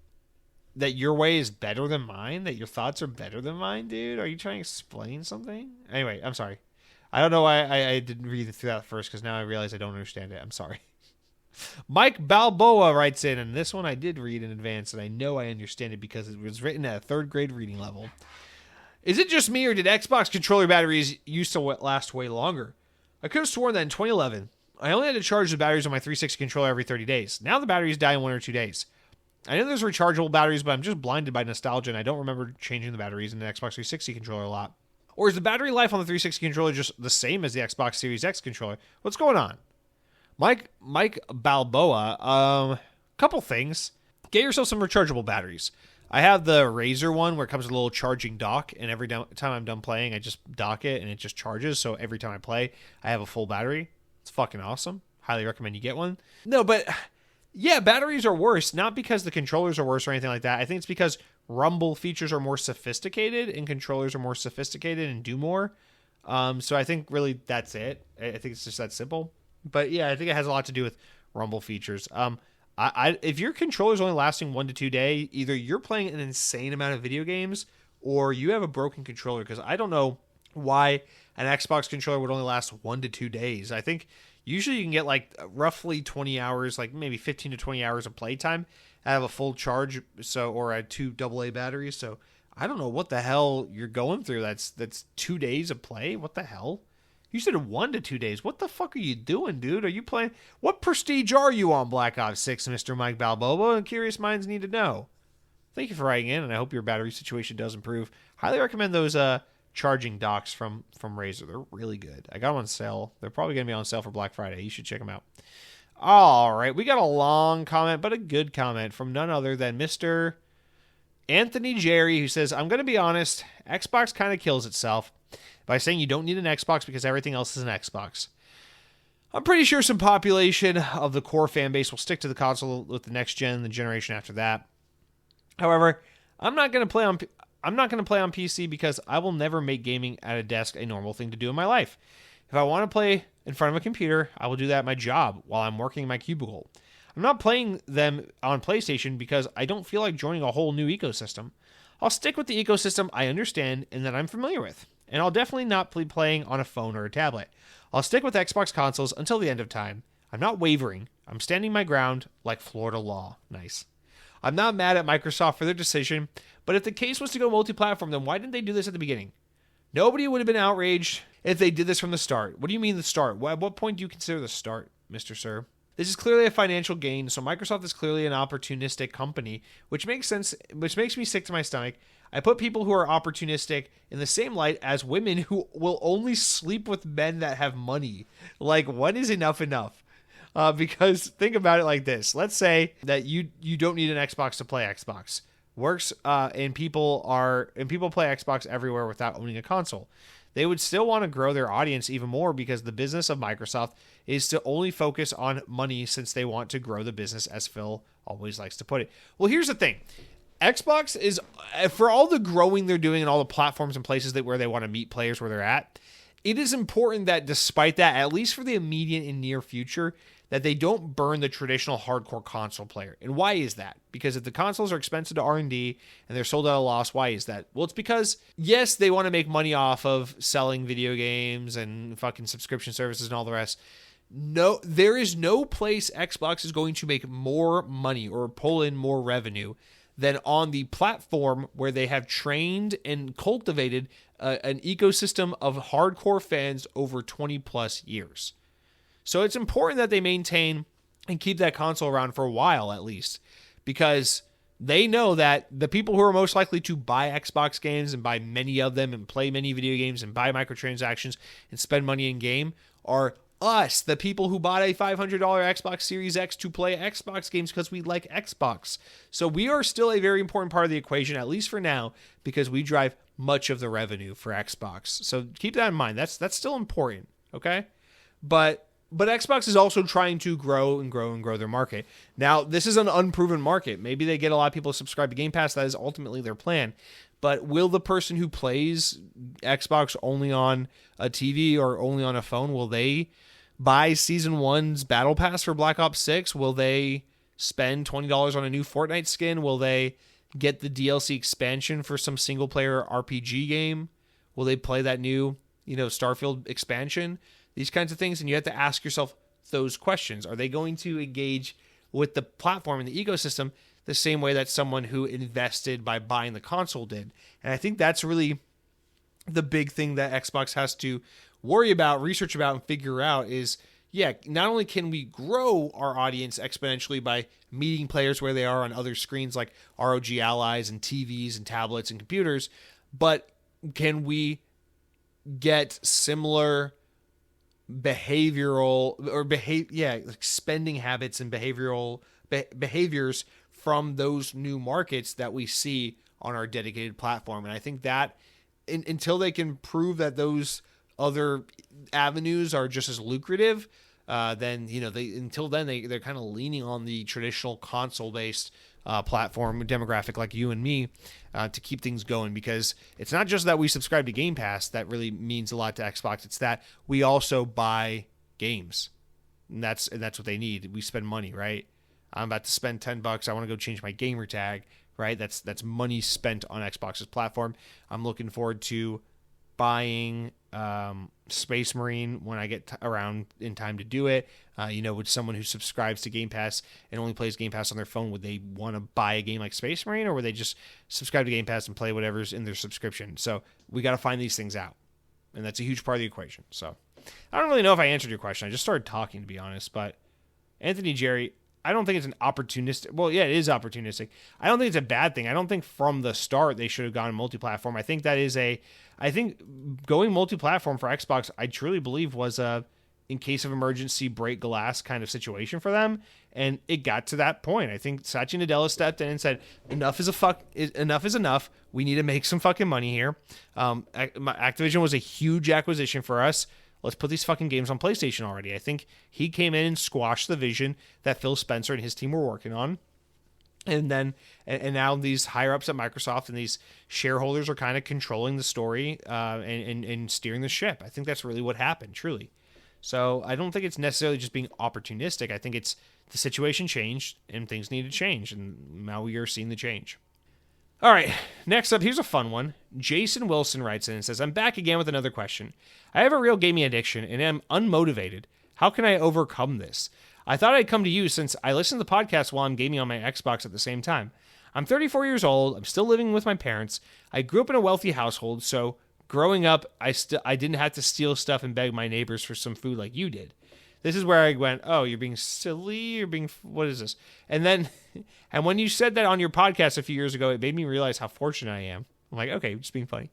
[SPEAKER 1] That your way is better than mine? That your thoughts are better than mine, dude? Are you trying to explain something? Anyway, I'm sorry. I don't know why I didn't read through that first, because now I realize I don't understand it. I'm sorry. Mike Balboa writes in, and this one I did read in advance, and I know I understand it because it was written at a 3rd grade reading level. Is it just me, or did Xbox controller batteries used to last way longer? I could have sworn that in 2011, I only had to charge the batteries on my 360 controller every 30 days. Now the batteries die in 1 or 2 days. I know there's rechargeable batteries, but I'm just blinded by nostalgia, and I don't remember changing the batteries in the Xbox 360 controller a lot. Or is the battery life on the 360 controller just the same as the Xbox Series X controller? What's going on? Mike Balboa, couple things. get yourself some rechargeable batteries. I have the Razer one where it comes with a little charging dock, and every time I'm done playing, I just dock it and it just charges. So every time I play, I have a full battery. It's fucking awesome. Highly recommend you get one. No, but yeah, batteries are worse, not because the controllers are worse or anything like that. I think it's because Rumble features are more sophisticated and controllers are more sophisticated and do more. So I think really that's it. I think it's just that simple. But yeah, I think it has a lot to do with Rumble features. If your controller's only lasting 1 to 2 days, either you're playing an insane amount of video games or you have a broken controller, because I don't know why an Xbox controller would only last 1 to 2 days. I think usually you can get like roughly 20 hours, like maybe 15 to 20 hours of playtime out of a full charge, or 2 AA batteries. So I don't know what the hell you're going through. That's 2 days of play. What the hell? You said 1 to 2 days. What the fuck are you doing, dude? Are you playing? What prestige are you on Black Ops 6, Mr. Mike Balboa? And curious minds need to know. Thank you for writing in, and I hope your battery situation does improve. Highly recommend those charging docks from Razer. They're really good. I got them on sale. They're probably going to be on sale for Black Friday. You should check them out. All right, we got a long comment, but a good comment from none other than Mr. Anthony Jerry, who says, I'm going to be honest, Xbox kind of kills itself by saying you don't need an Xbox because everything else is an Xbox. I'm pretty sure some population of the core fan base will stick to the console with the next gen, the generation after that. However, I'm not going to play on PC because I will never make gaming at a desk a normal thing to do in my life. If I want to play in front of a computer, I will do that at my job while I'm working in my cubicle. I'm not playing them on PlayStation because I don't feel like joining a whole new ecosystem. I'll stick with the ecosystem I understand and that I'm familiar with. And I'll definitely not be playing on a phone or a tablet. I'll stick with Xbox consoles until the end of time. I'm not wavering. I'm standing my ground like Florida law. Nice. I'm not mad at Microsoft for their decision, but if the case was to go multi-platform, then why didn't they do this at the beginning? Nobody would have been outraged if they did this from the start. What do you mean the start? At what point do you consider the start, Mr. Sir? This is clearly a financial gain, so Microsoft is clearly an opportunistic company, which makes sense, which makes me sick to my stomach. I put people who are opportunistic in the same light as women who will only sleep with men that have money. Like, when is enough? Because think about it like this. Let's say that you don't need an Xbox to play Xbox. Works and people play Xbox everywhere without owning a console. They would still want to grow their audience even more because the business of Microsoft is to only focus on money since they want to grow the business, as Phil always likes to put it. Well, here's the thing. Xbox is, for all the growing they're doing and all the platforms and places where they want to meet players where they're at, it is important that despite that, at least for the immediate and near future, that they don't burn the traditional hardcore console player. And why is that? Because if the consoles are expensive to R&D and they're sold at a loss, why is that? Well, it's because, yes, they want to make money off of selling video games and fucking subscription services and all the rest. No, there is no place Xbox is going to make more money or pull in more revenue than on the platform where they have trained and cultivated an ecosystem of hardcore fans over 20 plus years. So it's important that they maintain and keep that console around for a while at least, because they know that the people who are most likely to buy Xbox games and buy many of them and play many video games and buy microtransactions and spend money in game are us, the people who bought a $500 Xbox Series X to play Xbox games because we like Xbox. So we are still a very important part of the equation, at least for now, because we drive much of the revenue for Xbox. So keep that in mind. That's still important, okay? But Xbox is also trying to grow their market. Now, this is an unproven market. Maybe they get a lot of people to subscribe to Game Pass. That is ultimately their plan. But will the person who plays Xbox only on a TV or only on a phone, will they buy Season 1's Battle Pass for Black Ops 6? Will they spend $20 on a new Fortnite skin? Will they get the DLC expansion for some single-player RPG game? Will they play that new, Starfield expansion? These kinds of things, and you have to ask yourself those questions. Are they going to engage with the platform and the ecosystem the same way that someone who invested by buying the console did? And I think that's really the big thing that Xbox has to worry about, research about, and figure out is, not only can we grow our audience exponentially by meeting players where they are on other screens like ROG Allies and TVs and tablets and computers, but can we get similar behavioral or spending habits and behaviors from those new markets that we see on our dedicated platform. And I think that until they can prove that those other avenues are just as lucrative, then they're kind of leaning on the traditional console-based platform demographic like you and me to keep things going, because it's not just that we subscribe to Game Pass that really means a lot to Xbox. It's that we also buy games, and that's what they need. We spend money, right? I'm about to spend $10. I want to go change my gamer tag, right? That's money spent on Xbox's platform. I'm looking forward to buying Space Marine when I get around in time to do it. With someone who subscribes to Game Pass and only plays Game Pass on their phone, would they want to buy a game like Space Marine, or would they just subscribe to Game Pass and play whatever's in their subscription? So we got to find these things out, and that's a huge part of the equation. So I don't really know if I answered your question. I just started talking, to be honest. But Anthony Jerry, I don't think it's an opportunistic. Well, yeah, it is opportunistic. I don't think it's a bad thing. I don't think from the start they should have gone multi-platform. I think going multi-platform for Xbox, I truly believe was a in case of emergency break glass kind of situation for them, and it got to that point. I think Satya Nadella stepped in and said, enough is enough. We need to make some fucking money here. Activision was a huge acquisition for us. Let's put these fucking games on PlayStation already. I think he came in and squashed the vision that Phil Spencer and his team were working on. And now these higher ups at Microsoft and these shareholders are kind of controlling the story and steering the ship. I think that's really what happened, truly. So I don't think it's necessarily just being opportunistic. I think it's the situation changed and things need to change, and now we are seeing the change. All right, next up, here's a fun one. Jason Wilson writes in and says, I'm back again with another question. I have a real gaming addiction and am unmotivated. How can I overcome this? I thought I'd come to you since I listen to the podcast while I'm gaming on my Xbox at the same time. I'm 34 years old. I'm still living with my parents. I grew up in a wealthy household, so growing up, I didn't have to steal stuff and beg my neighbors for some food like you did. This is where I went, oh, you're being silly? What is this? And when you said that on your podcast a few years ago, it made me realize how fortunate I am. I'm like, okay, just being funny.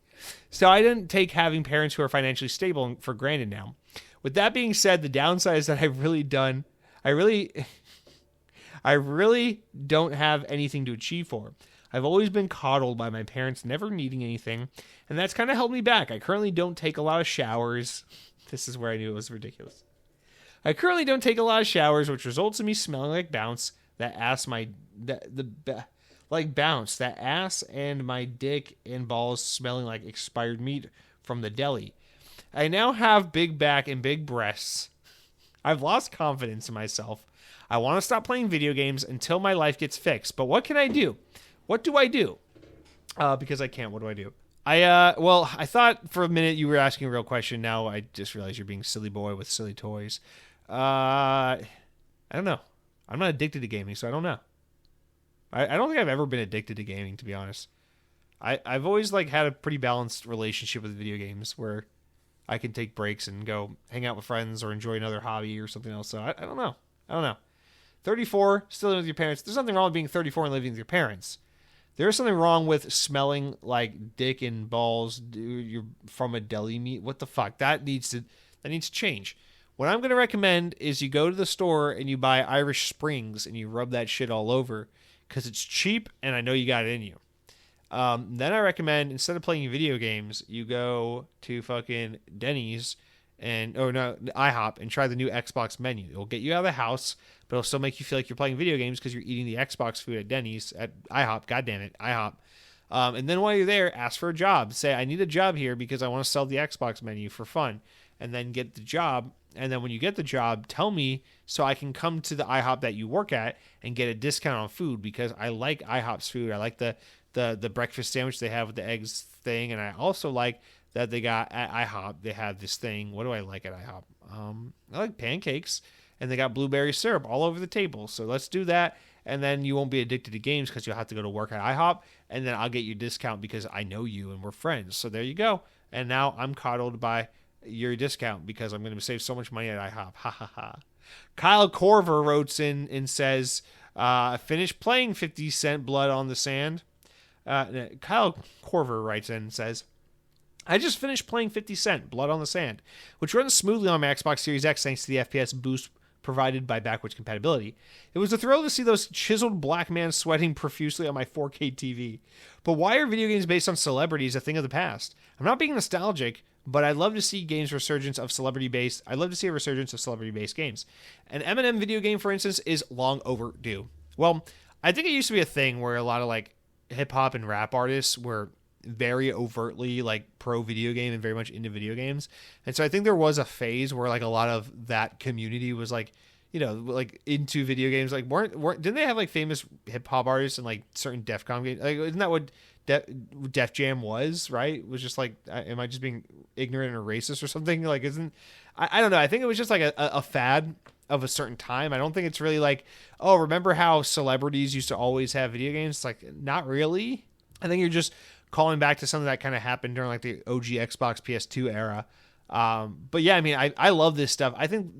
[SPEAKER 1] So I didn't take having parents who are financially stable for granted now. With that being said, the downside is that I really don't have anything to achieve for. I've always been coddled by my parents, never needing anything, and that's kind of held me back. I currently don't take a lot of showers. This is where I knew it was ridiculous. I currently don't take a lot of showers, which results in me smelling like bounce. That ass and my dick and balls smelling like expired meat from the deli. I now have big back and big breasts. I've lost confidence in myself. I want to stop playing video games until my life gets fixed. But what can I do? What do I do? Because I can't. What do I do? I thought for a minute you were asking a real question. Now I just realized you're being a silly boy with silly toys. I don't know. I'm not addicted to gaming, so I don't know. I don't think I've ever been addicted to gaming, to be honest. I've always had a pretty balanced relationship with video games where I can take breaks and go hang out with friends or enjoy another hobby or something else. So I don't know. 34, still living with your parents. There's nothing wrong with being 34 and living with your parents. There is something wrong with smelling like dick and balls. You're from a deli meat. What the fuck? That needs to change. What I'm going to recommend is you go to the store and you buy Irish Springs and you rub that shit all over because it's cheap and I know you got it in you. Then I recommend, instead of playing video games, you go to fucking Denny's IHOP and try the new Xbox menu. It'll get you out of the house, but it'll still make you feel like you're playing video games because you're eating the Xbox food at Denny's, at IHOP. God damn it, IHOP. And then while you're there, ask for a job. Say, I need a job here because I want to sell the Xbox menu for fun. And then get the job. And then when you get the job, tell me so I can come to the IHOP that you work at and get a discount on food because I like IHOP's food. I like the breakfast sandwich they have with the eggs thing. And I also like that they got at IHOP, they have this thing. What do I like at IHOP? I like pancakes, and they got blueberry syrup all over the table. So let's do that, and then you won't be addicted to games because you'll have to go to work at IHOP, and then I'll get you a discount because I know you and we're friends. So there you go. And now I'm coddled by your discount because I'm going to save so much money at IHOP. Ha ha ha. Kyle Corver wrote in and says, finished playing 50 Cent Blood on the Sand. Kyle Corver writes in and says, I just finished playing 50 Cent Blood on the Sand, which runs smoothly on my Xbox Series X thanks to the FPS boost provided by backwards compatibility. It was a thrill to see those chiseled black men sweating profusely on my 4K TV. But why are video games based on celebrities a thing of the past? I'm not being nostalgic, but I'd love to see I'd love to see a resurgence of celebrity-based games. An Eminem video game, for instance, is long overdue. Well, I think it used to be a thing where a lot of like hip-hop and rap artists were very overtly like pro video game and very much into video games. And so I think there was a phase where like a lot of that community was like, you know, like into video games. Like didn't they have like famous hip hop artists and like certain DEFCON games? Like, isn't that what Def Jam was, right? It was just like, am I just being ignorant or racist or something? Like, I don't know. I think it was just like a fad of a certain time. I don't think it's really like, oh, remember how celebrities used to always have video games? It's like, not really. I think you're just calling back to something that kind of happened during like the OG Xbox PS2 era. But yeah, I mean, I love this stuff. I think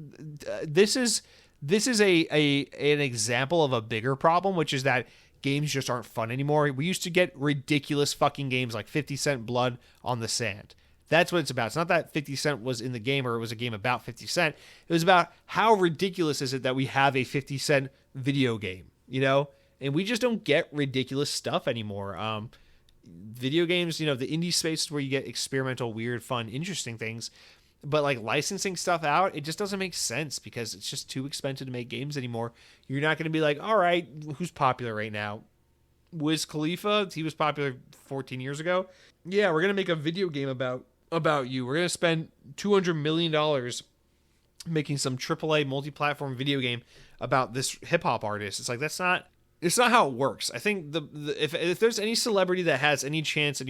[SPEAKER 1] this is an example of a bigger problem, which is that games just aren't fun anymore. We used to get ridiculous fucking games like 50 Cent Blood on the Sand. That's what it's about. It's not that 50 Cent was in the game or it was a game about 50 Cent. It was about how ridiculous is it that we have a 50 Cent video game, you know? And we just don't get ridiculous stuff anymore. Video games, you know, the indie space is where you get experimental, weird, fun, interesting things. But like licensing stuff out, it just doesn't make sense because it's just too expensive to make games anymore. You're not going to be like, all right, who's popular right now? Wiz Khalifa, he was popular 14 years ago. Yeah, we're going to make a video game about you. We're going to spend $200 million making some AAA multi-platform video game about this hip-hop artist. It's like, it's not how it works. I think if there's any celebrity that has any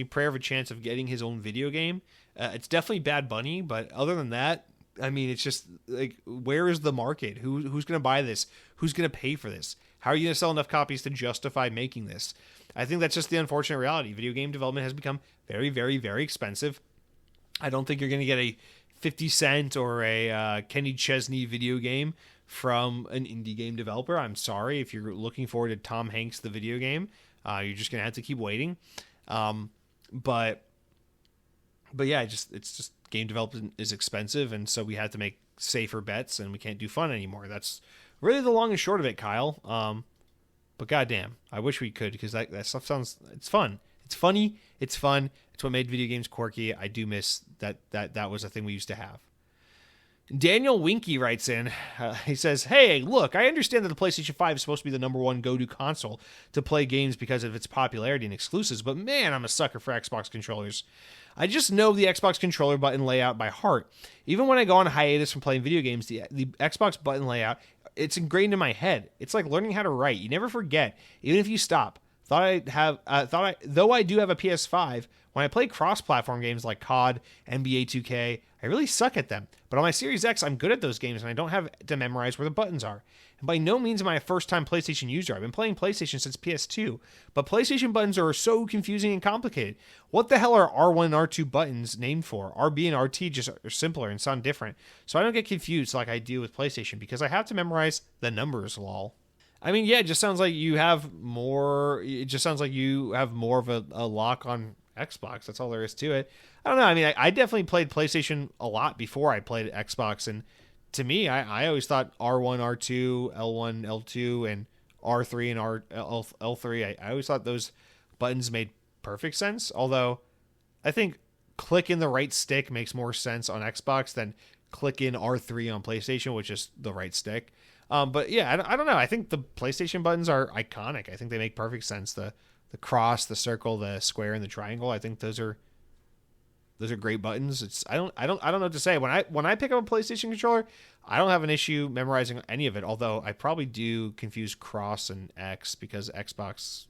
[SPEAKER 1] prayer of a chance of getting his own video game, it's definitely Bad Bunny. But other than that, I mean, it's just like, where is the market? Who's going to buy this? Who's going to pay for this? How are you going to sell enough copies to justify making this? I think that's just the unfortunate reality. Video game development has become very, very, very expensive. I don't think you're going to get a 50 Cent or a Kenny Chesney video game from an indie game developer. I'm sorry. If you're looking forward to Tom Hanks the video game, you're just gonna have to keep waiting. But yeah, it's just game development is expensive, and so we had to make safer bets, and we can't do fun anymore. That's really the long and short of it, Kyle. But goddamn, I wish we could, because that stuff it's fun. It's funny. It's fun. It's what made video games quirky. I do miss that was a thing we used to have. Daniel Winky writes in, he says, hey, look, I understand that the PlayStation 5 is supposed to be the number one go-to console to play games because of its popularity and exclusives, but man, I'm a sucker for Xbox controllers. I just know the Xbox controller button layout by heart. Even when I go on hiatus from playing video games, the Xbox button layout, it's ingrained in my head. It's like learning how to write. You never forget, even if you stop. Though I do have a PS5, when I play cross-platform games like COD, NBA 2K, I really suck at them. But on my Series X, I'm good at those games, and I don't have to memorize where the buttons are. And by no means am I a first-time PlayStation user. I've been playing PlayStation since PS2, but PlayStation buttons are so confusing and complicated. What the hell are R1 and R2 buttons named for? RB and RT just are simpler and sound different. So I don't get confused like I do with PlayStation, because I have to memorize the numbers, lol. I mean, yeah, it just sounds like you have more. It just sounds like you have more of a lock on Xbox. That's all there is to it. I don't know. I mean, I definitely played PlayStation a lot before I played Xbox, and to me, I always thought R1, R2, L1, L2, and R3 and L3. I always thought those buttons made perfect sense. Although, I think clicking the right stick makes more sense on Xbox than clicking R3 on PlayStation, which is the right stick. But yeah, I don't know. I think the PlayStation buttons are iconic. I think they make perfect sense. The cross, the circle, the square, and the triangle. I think those are great buttons. I don't know what to say. When I pick up a PlayStation controller, I don't have an issue memorizing any of it. Although I probably do confuse cross and X, because Xbox,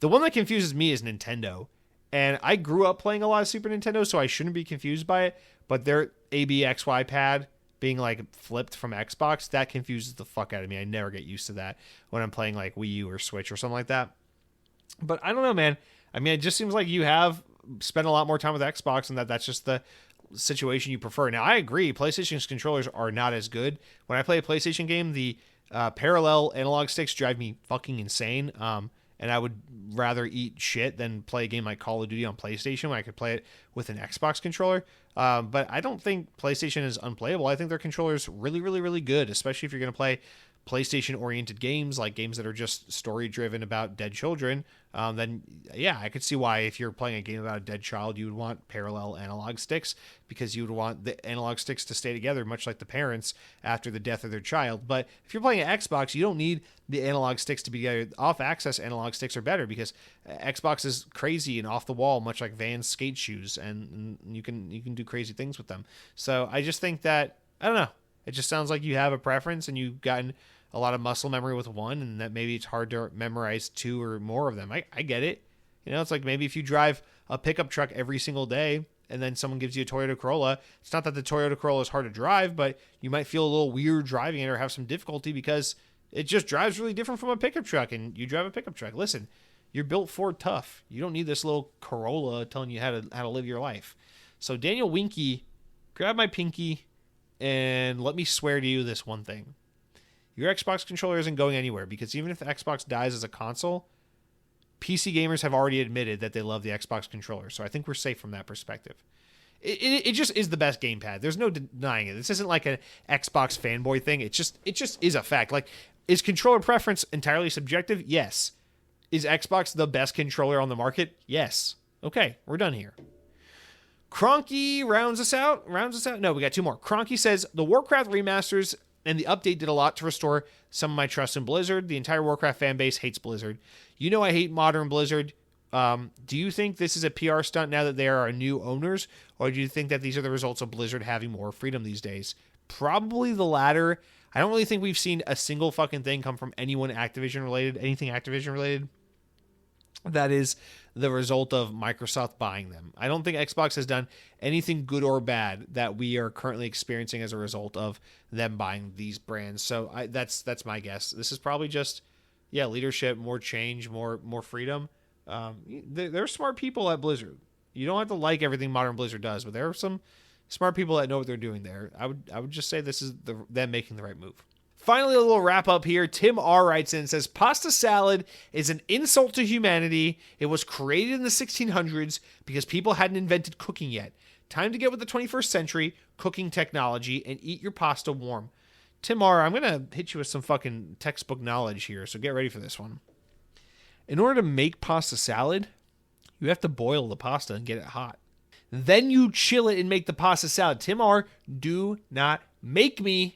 [SPEAKER 1] the one that confuses me is Nintendo. And I grew up playing a lot of Super Nintendo, so I shouldn't be confused by it. But their ABXY pad being like flipped from Xbox, that confuses the fuck out of me. I never get used to that when I'm playing like Wii U or Switch or something like that. But I don't know, man. I mean, it just seems like you have spent a lot more time with Xbox, and that's just the situation you prefer. Now, I agree. PlayStation's controllers are not as good. When I play a PlayStation game, the parallel analog sticks drive me fucking insane. and I would rather eat shit than play a game like Call of Duty on PlayStation when I could play it with an Xbox controller. But I don't think PlayStation is unplayable. I think their controller's really, really, really good, especially if you're going to play PlayStation-oriented games, like games that are just story-driven about dead children. Then, yeah, I could see why if you're playing a game about a dead child, you would want parallel analog sticks, because you would want the analog sticks to stay together, much like the parents after the death of their child. But if you're playing an Xbox, you don't need the analog sticks to be together. Off-axis analog sticks are better because Xbox is crazy and off the wall, much like Vans skate shoes, and you can do crazy things with them. So I just think that, I don't know, it just sounds like you have a preference and you've gotten a lot of muscle memory with one, and that maybe it's hard to memorize two or more of them. I get it. You know, it's like maybe if you drive a pickup truck every single day and then someone gives you a Toyota Corolla, it's not that the Toyota Corolla is hard to drive, but you might feel a little weird driving it or have some difficulty because it just drives really different from a pickup truck, and you drive a pickup truck. Listen, you're built Ford tough. You don't need this little Corolla telling you how to live your life. So Daniel Winky, grab my pinky and let me swear to you this one thing. Your Xbox controller isn't going anywhere, because even if the Xbox dies as a console, PC gamers have already admitted that they love the Xbox controller. So I think we're safe from that perspective. It just is the best gamepad. There's no denying it. This isn't like an Xbox fanboy thing. It just is a fact. Like, is controller preference entirely subjective? Yes. Is Xbox the best controller on the market? Yes. Okay, we're done here. Cronky rounds us out. No, we got two more. Cronky says, the Warcraft remasters and the update did a lot to restore some of my trust in Blizzard. The entire Warcraft fan base hates Blizzard. You know I hate modern Blizzard. Do you think this is a PR stunt now that they are new owners? Or do you think that these are the results of Blizzard having more freedom these days? Probably the latter. I don't really think we've seen a single fucking thing come from anything Activision related. That is the result of Microsoft buying them. I don't think Xbox has done anything good or bad that we are currently experiencing as a result of them buying these brands. So that's my guess. This is probably just, leadership, more change, more freedom. There are smart people at Blizzard. You don't have to like everything modern Blizzard does, but there are some smart people that know what they're doing there. I would just say this is them making the right move. Finally, a little wrap up here. Tim R. writes in and says, pasta salad is an insult to humanity. It was created in the 1600s because people hadn't invented cooking yet. Time to get with the 21st century cooking technology and eat your pasta warm. Tim R., I'm going to hit you with some fucking textbook knowledge here, so get ready for this one. In order to make pasta salad, you have to boil the pasta and get it hot. Then you chill it and make the pasta salad. Tim R., do not make me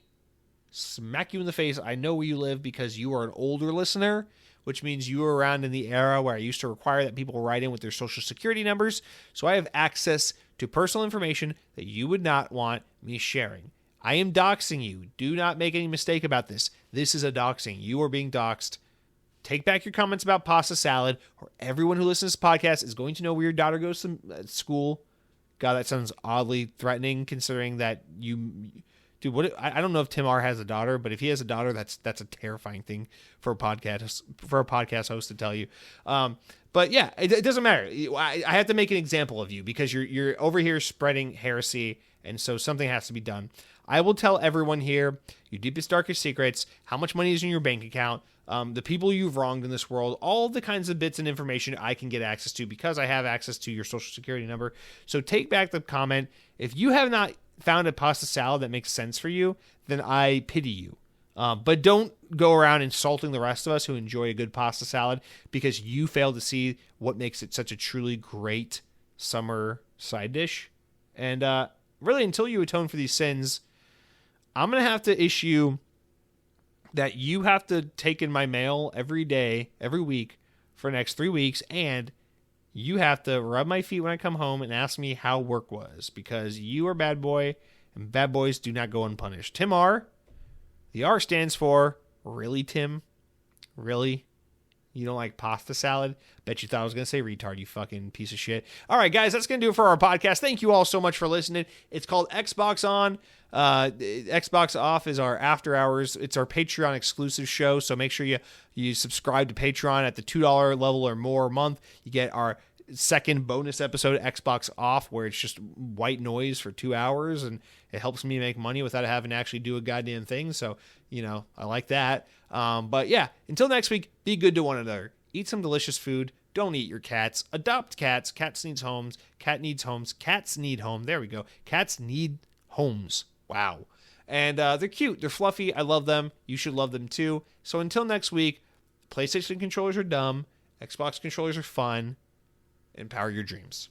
[SPEAKER 1] smack you in the face. I know where you live because you are an older listener, which means you were around in the era where I used to require that people write in with their social security numbers. So I have access to personal information that you would not want me sharing. I am doxing you. Do not make any mistake about this. This is a doxing. You are being doxed. Take back your comments about pasta salad, or everyone who listens to this podcast is going to know where your daughter goes to school. God, that sounds oddly threatening considering that you... Dude, I don't know if Tim R. has a daughter, but if he has a daughter, that's a terrifying thing for a podcast host to tell you. But yeah, it doesn't matter. I have to make an example of you because you're over here spreading heresy, and so something has to be done. I will tell everyone here your deepest, darkest secrets, how much money is in your bank account, the people you've wronged in this world, all the kinds of bits and information I can get access to because I have access to your social security number. So take back the comment. If you have not found a pasta salad that makes sense for you, then I pity you. But don't go around insulting the rest of us who enjoy a good pasta salad because you fail to see what makes it such a truly great summer side dish. And really, until you atone for these sins, I'm going to have to issue that you have to take in my mail every day, every week for the next 3 weeks, and you have to rub my feet when I come home and ask me how work was, because you are bad boy, and bad boys do not go unpunished. Tim R. The R stands for, really, Tim? Really? You don't like pasta salad? Bet you thought I was going to say retard, you fucking piece of shit. All right, guys, that's going to do it for our podcast. Thank you all so much for listening. It's called Xbox On. Xbox Off is our after hours. It's our Patreon exclusive show, so make sure you subscribe to Patreon at the $2 level or more a month. You get our second bonus episode, Xbox Off, where it's just white noise for 2 hours, and it helps me make money without having to actually do a goddamn thing. So, I like that. But yeah, until next week, be good to one another. Eat some delicious food. Don't eat your cats. Adopt cats. Cats needs homes. Cat needs homes. Cats need home. There we go. Cats need homes. Wow. And they're cute. They're fluffy. I love them. You should love them too. So until next week, PlayStation controllers are dumb. Xbox controllers are fun. Empower your dreams.